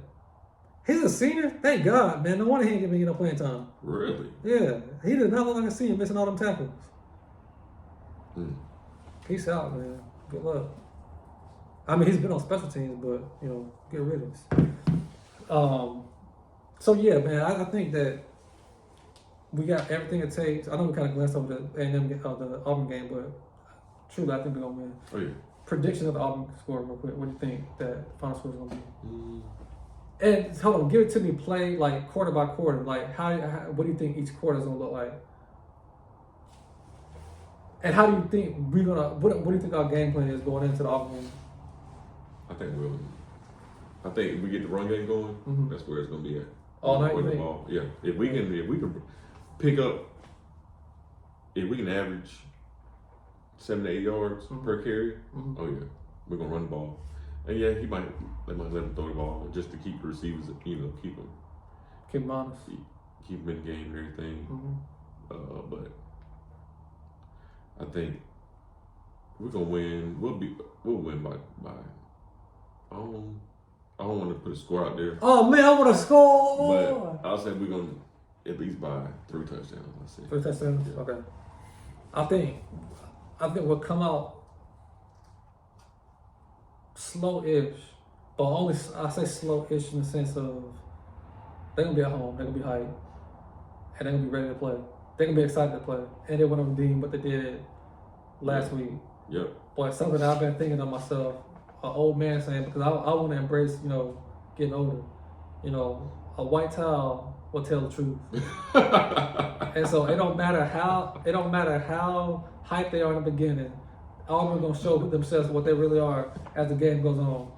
He's a senior? Thank God, man. No wonder he ain't giving me no playing time. Really? Yeah. He did not look like a senior missing all them tackles. Peace out, man. Good luck. I mean, he's been on special teams, but, get riddance. So, yeah, man, I think that we got everything it takes. I know we kind of glanced over the Auburn game, but truly, I think we're going to win. Oh, yeah. Prediction of the Auburn score real quick. What do you think that final score is going to be? And hold on, give it to me. Play like quarter by quarter. Like how what do you think each quarter is gonna look like? And how do you think we're gonna? What do you think our game plan is going into the Auburn game? I think if we get the run game going, that's where it's gonna be at. All night. The ball. Yeah. If we can pick up, if we can average 7 to 8 yards per carry, oh yeah, we're gonna run the ball. And yeah, they might let him throw the ball just to keep the receivers, keep them honest, keep them in the game and everything. But I think we're gonna win. We'll win by. I don't want to put a score out there. Oh man, I want to score. But I'll say we're gonna at least by 3 touchdowns. Let's see. 3 touchdowns. Yeah. Okay. I think we'll come out slow-ish, but only I say slow-ish in the sense of they're gonna be at home, they're gonna be hyped, and they're gonna be ready to play. They're gonna be excited to play, and they want to redeem what they did last week. Yep. But something that I've been thinking of myself, an old man saying, because I want to embrace, getting older. A white towel will tell the truth, and so it don't matter how hyped they are in the beginning. Auburn gonna show themselves what they really are as the game goes on.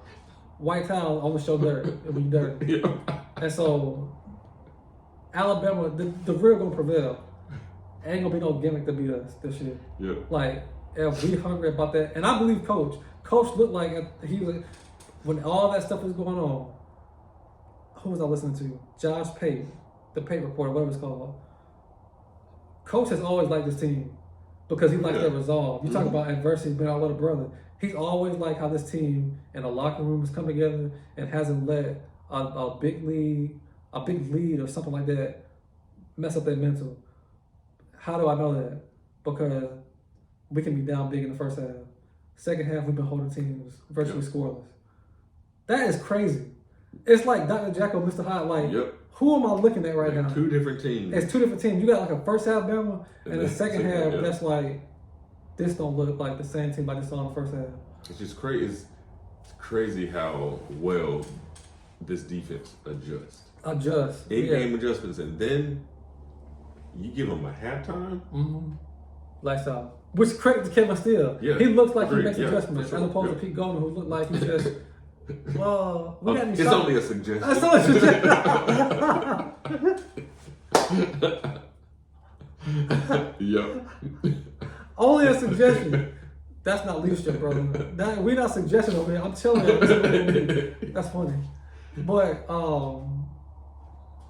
White towel always show dirt. It'll be dirty. Yeah. And so Alabama, the real gonna prevail. Ain't gonna be no gimmick to beat us this year. Yeah. Like, if we hungry about that, and I believe Coach looked like he was when all that stuff was going on. Who was I listening to? Josh Pate, the Pate reporter, whatever it's called. Coach has always liked this team. Because he likes that resolve. You talk about adversity being our little brother. He's always liked how this team and the locker room has come together and hasn't let a big lead or something like that mess up their mental. How do I know that? Because we can be down big in the first half. Second half, we've been holding teams virtually scoreless. That is crazy. It's like Dr. Jekyll, Mr. Hyde. Like, who am I looking at right now? 2 different teams. It's 2 different teams. You got like a first half Bama and a second half that's like, this don't look like the same team I just saw in the first half. It's just crazy. It's crazy how well this defense adjusts. In-game adjustments, and then you give them a halftime. Lifestyle. Which credit to Kevin Steele. Yeah. He looks like he makes adjustments as opposed to Pete Golden, who looked like he just. Well, we got it's only a suggestion. That's only a suggestion. Yep. Only a suggestion. That's not leadership, bro. We're not suggesting over here. I'm telling you. That's funny. But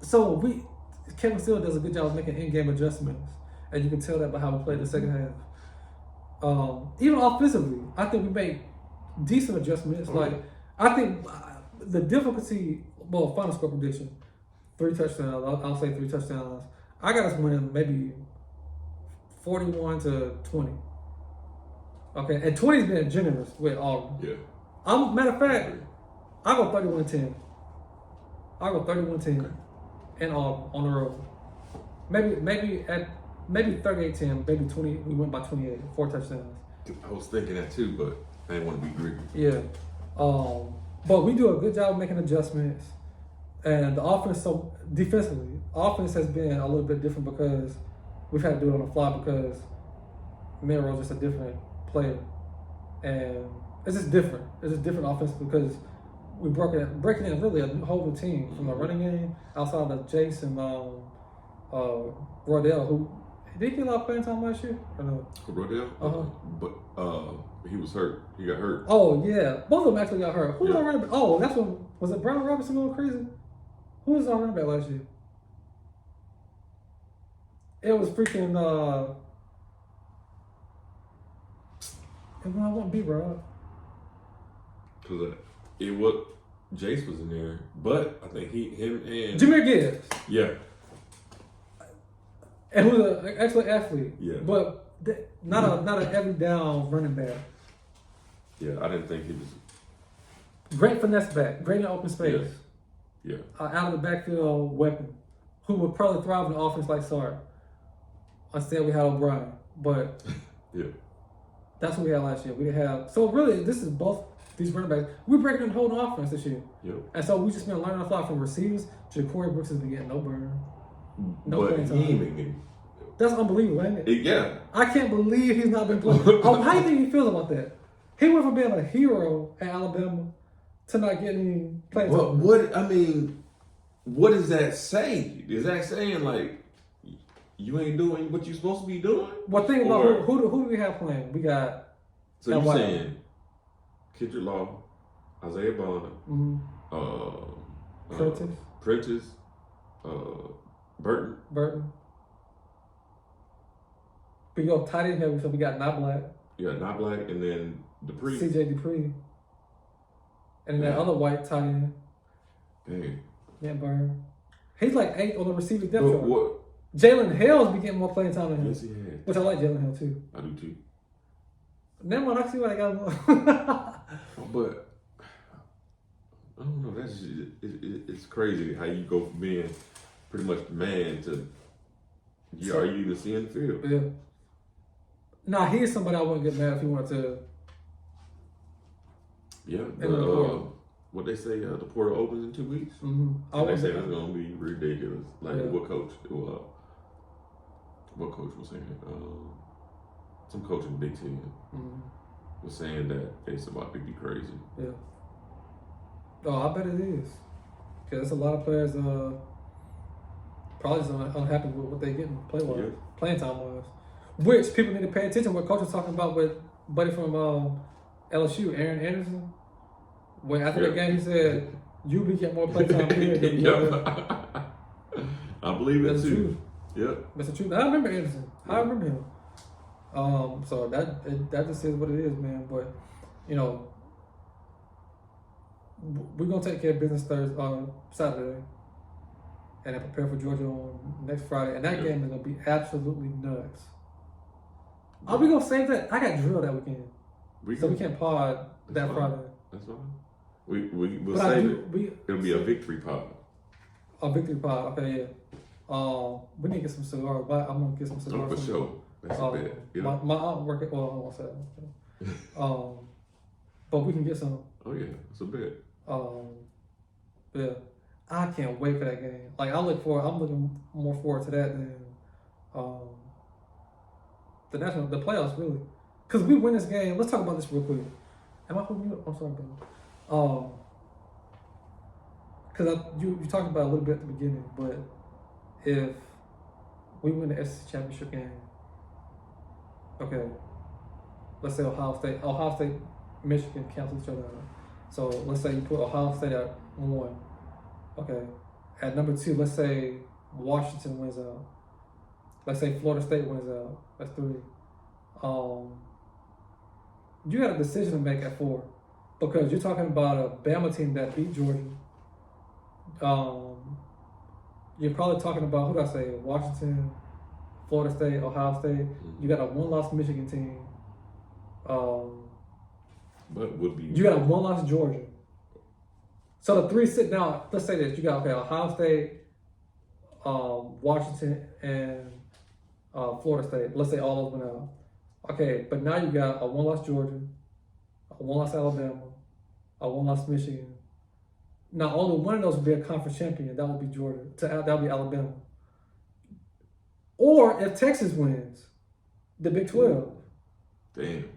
So Kevin Steele does a good job of making in-game adjustments, and you can tell that by how we played the second half. Even offensively, I think we made decent adjustments. Like I think the difficulty. Well, final score prediction: 3 touchdowns. I'll say 3 touchdowns. I got us winning maybe 41-20. Okay, and 20's been generous with Auburn. Yeah. Matter of fact, I go 31-10. I go 31-10 and Auburn on the road. Maybe 38-10, maybe 20. We went by 28, 4 touchdowns. I was thinking that too, but I didn't want to be greedy. Yeah, but we do a good job of making adjustments, and the offense. So defensively, offense has been a little bit different because we've had to do it on the fly because Milroe's just a different player, and it's just different. It's just different offense because we breaking in really a whole new team from the running game outside of Jace and Rodell, who did he get a lot of playing time last year or no? Rodell? But he was hurt. He got hurt. Oh yeah, both of them actually got hurt. Who was our running back? Oh, that's when was it Brown Robinson going crazy? Who was our running back last year? It was freaking it wouldn't be bro. Because Jace was in there, but I think him and Jameer Gibbs. Yeah. And who's an excellent athlete. Yeah. But not a every down running back. Yeah, I didn't think he was Great finesse back, great in open space. Yeah. Out of the backfield weapon, who would probably thrive in the offense like Sark. Instead, we had O'Brien, but Yeah. that's what we had last year. We didn't have. So really, this is both these running backs. We're breaking the whole offense this year. Yep. And so we just been learning a lot from receivers. Ja'Cory Brooks has been getting no burn. No but playing he time. ain't been getting That's unbelievable, ain't it? yeah. I can't believe he's not been playing. How do you think he feels about that? He went from being a hero at Alabama to not getting any playing time. What does that say? Is that saying like you ain't doing what you're supposed to be doing? Well, think about who do we have playing? We got. So you're saying Kendrick Law, Isaiah Bonner, Prentice, Burton. We go tight end heavy, so we got Not Black. Yeah, Not Black, and then Dupree. CJ Dupree. And that other white tight end. Dang. Yeah, Burn. He's like 8 on the receiving depth chart. What? Jalen Hill's be getting more playing time than him. Yes, he has. Which I like Jalen Hill too. I do too. Never mind, I see what I got more. But I don't know. That's just, it's crazy how you go from being pretty much the man to are you even seeing the field? Yeah. Nah, he's somebody I wouldn't get mad if he wanted to. Yeah. What they say, the portal opens in 2 weeks. Mm-hmm. They say that's gonna be ridiculous. Like what coach? What coach was saying? Some coach in the Big Ten was saying that it's about to be crazy. Yeah. Oh, I bet it is. Because a lot of players probably just unhappy with what they getting playing time wise. Which people need to pay attention what coach was talking about with buddy from LSU, Aaron Anderson. When after the game he said, "You be getting more play time here than you." I believe it too. Yep. That's the truth. I remember Anderson. I remember him. So that just is what it is, man. But you know, we're gonna take care of business Saturday, and then prepare for Georgia on next Friday. And that game is gonna be absolutely nuts. Are we gonna save that? I got drilled that weekend, so we can't pod that Friday. That's fine. We'll save it. It'll be a victory pod. A victory pod. Okay, yeah. We need to get some cigars. I'm gonna get some cigars. For sure. That's a bet. Yeah. My aunt working. Well, I won't say that. But we can get some. Oh yeah, it's a bet. Yeah, I can't wait for that game. Like I'm looking more forward to that than the playoffs really. Because we win this game. Let's talk about this real quick. Am I putting you up? I'm sorry, bro. Because you talked about it a little bit at the beginning, but if we win the SEC championship game, okay, let's say Ohio State, Michigan cancel each other out. So let's say you put Ohio State at 1, okay, At number 2, let's say Washington wins out. Let's say Florida State wins out. That's 3. You got a decision to make at 4 because you're talking about a Bama team that beat Georgia. You're probably talking about, who did I say? Washington, Florida State, Ohio State. You got a 1-loss Michigan team. But would be You got a 1-loss Georgia. So the 3 sit now. Let's say this: you got Ohio State, Washington, and Florida State. Let's say all those went out. Okay, but now you got a 1-loss Georgia, a 1-loss Alabama, a 1-loss Michigan. Now only one of those would be a conference champion. That would be Georgia. That would be Alabama. Or if Texas wins, the Big 12. Damn.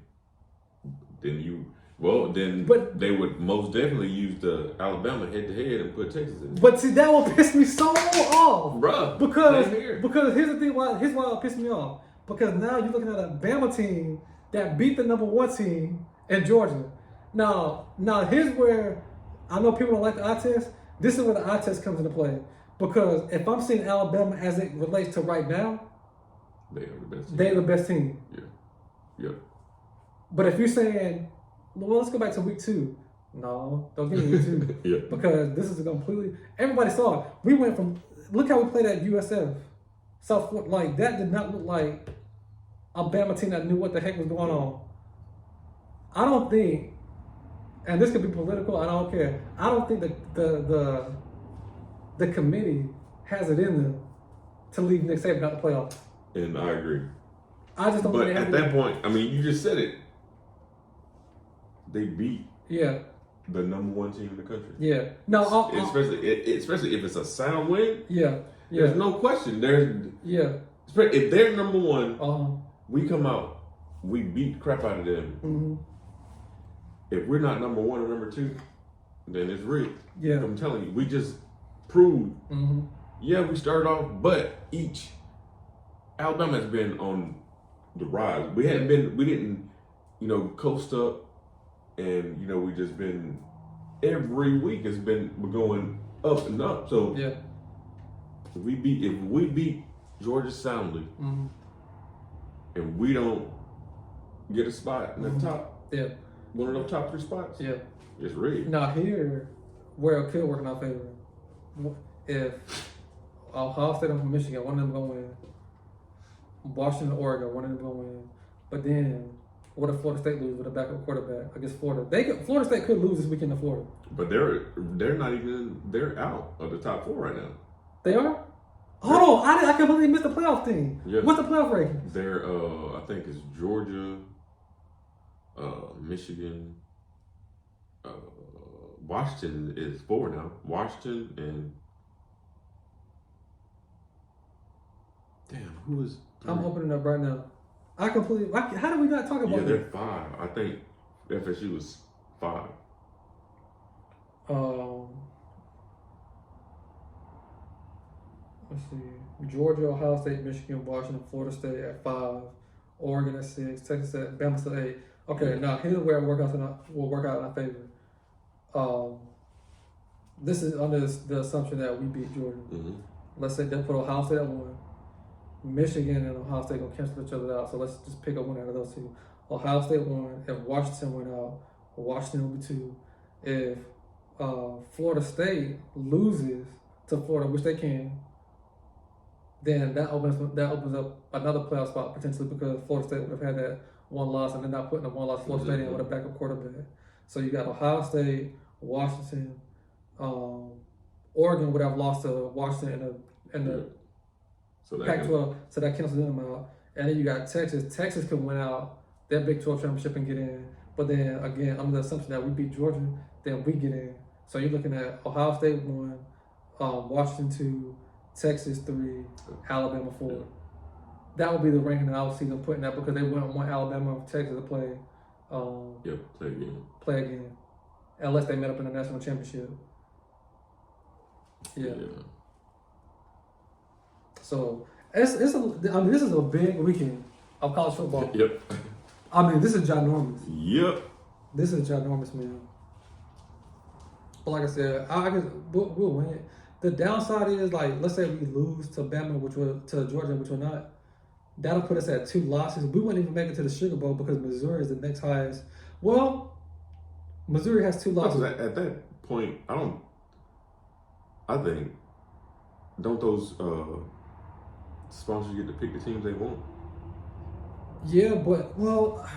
Then they would most definitely use the Alabama head-to-head and put Texas in there. But see, that will piss me so off. Bruh, Because here's the thing, here's why it pissed me off. Because now you're looking at a Bama team that beat the number 1 team in Georgia. Now here's where I know people don't like the eye test. This is where the eye test comes into play. Because if I'm seeing Alabama as it relates to right now, they are the best team. they're the best team. Yeah. But if you're saying, well, let's go back to week 2. No, don't give me week 2. Yeah. Because this is a completely, everybody saw it. We went from, look how we played at USF. South Florida, like that did not look like a Bama team that knew what the heck was going on. I don't think, and this could be political, I don't care. I don't think the committee has it in them to leave Nick Saban out the playoffs. And I agree. I just don't But think they have at that point, I mean, you just said it. They beat the number 1 team in the country. Yeah. No, especially if it's a sound win. Yeah. There's no question. If they're number 1, we come out, we beat the crap out of them. Mm-hmm. If we're not number 1 or number 2, then it's rigged. Yeah. I'm telling you, we just proved. Mm-hmm. Yeah, we started off, but Alabama has been on the rise. We didn't, coast up, and we just been every week we're going up and up. So if we beat Georgia soundly, and we don't get a spot in the top, one of those top 3 spots, it's rigged. Now here, where it could work in our favor, if Ohio State and Michigan, one of them going to win. Washington, Oregon, one of them going to win. But then, what if Florida State lose with a backup quarterback against Florida? Florida State could lose this weekend to Florida. But they're not even, they're out of the top 4 right now. They are? Hold on, I completely missed the playoff thing. Yeah. What's the playoff rankings? They're, I think it's Georgia, Michigan, Washington is 4 now. Washington and damn, who is 3? I'm opening up right now. How did we not talk about Yeah, that? they're 5. I think FSU was 5. Let's see. Georgia, Ohio State, Michigan, Washington, Florida State at 5. Oregon at 6. Texas at Bama at 8. Okay, now here's where it will work out in our favor. This is under the assumption that we beat Georgia. Mm-hmm. Let's say they put Ohio State at 1. Michigan and Ohio State gonna cancel each other out. So let's just pick up one out of those 2. Ohio State 1. If Washington went out, Washington will be 2. If Florida State loses to Florida, which they can, then that opens up another playoff spot potentially because Florida State would have had that 1 loss and they're not putting a 1-loss Florida State in with a backup quarterback. So you got Ohio State, Washington, Oregon would have lost to Washington in the Pac-12, so that cancels them out. And then you got Texas. Texas could win out their Big 12 championship and get in. But then again, under the assumption that we beat Georgia, then we get in. So you're looking at Ohio State 1, Washington 2, Texas 3, Alabama 4. Yeah. That would be the ranking that I would see them putting that because they wouldn't want Alabama or Texas to play. Play again, unless they met up in the national championship. Yeah. So this is a big weekend of college football. Yep. I mean, this is ginormous. Yep. This is ginormous, man. But like I said, we'll win it. The downside is like, let's say we lose to Bama, to Georgia, which we're not. That'll put us at 2 losses. We wouldn't even make it to the Sugar Bowl because Missouri is the next highest. Well, Missouri has 2 losses. At that point, I think, don't those sponsors get to pick the teams they want? Yeah, but, well,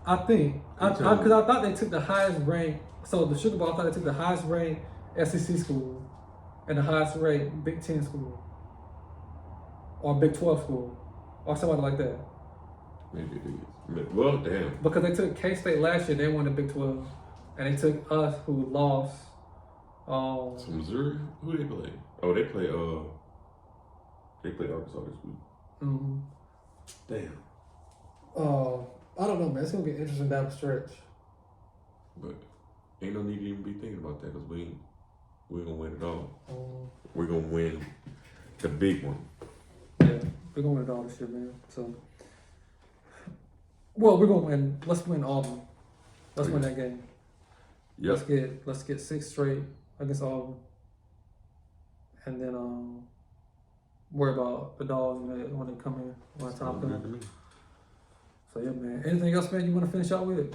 I think, because I thought they took the highest ranked, so the Sugar Bowl, I thought they took the highest ranked SEC school and the highest ranked Big 10 school or Big 12 school or somebody like that. Maybe it is. Well, damn. Because they took K-State last year, they won the Big 12. And they took us, who lost. So Missouri? Who they play? Oh, they play Arkansas this week. Mm-hmm. Damn. I don't know, man. It's going to get interesting down the stretch. But ain't no need to even be thinking about that because we ain't going to win it all. We're going to win the big one. Yeah, we're going to win it all this year, man. So, well, we're going to win. Let's win Auburn. Let's win that game. Yep. Let's get 6 straight against Auburn. And then worry about the dogs when they come in. When time comes. So yeah, man. Anything else, man, you want to finish out with?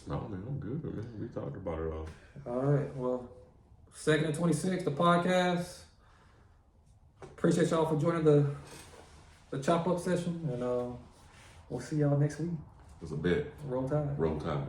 No, man, I'm good, man. We talked about it all. All right. Well, 2nd and 26, the podcast. Appreciate y'all for joining the chop up session, and we'll see y'all next week. It was a bet. Roll Tide. Roll Tide.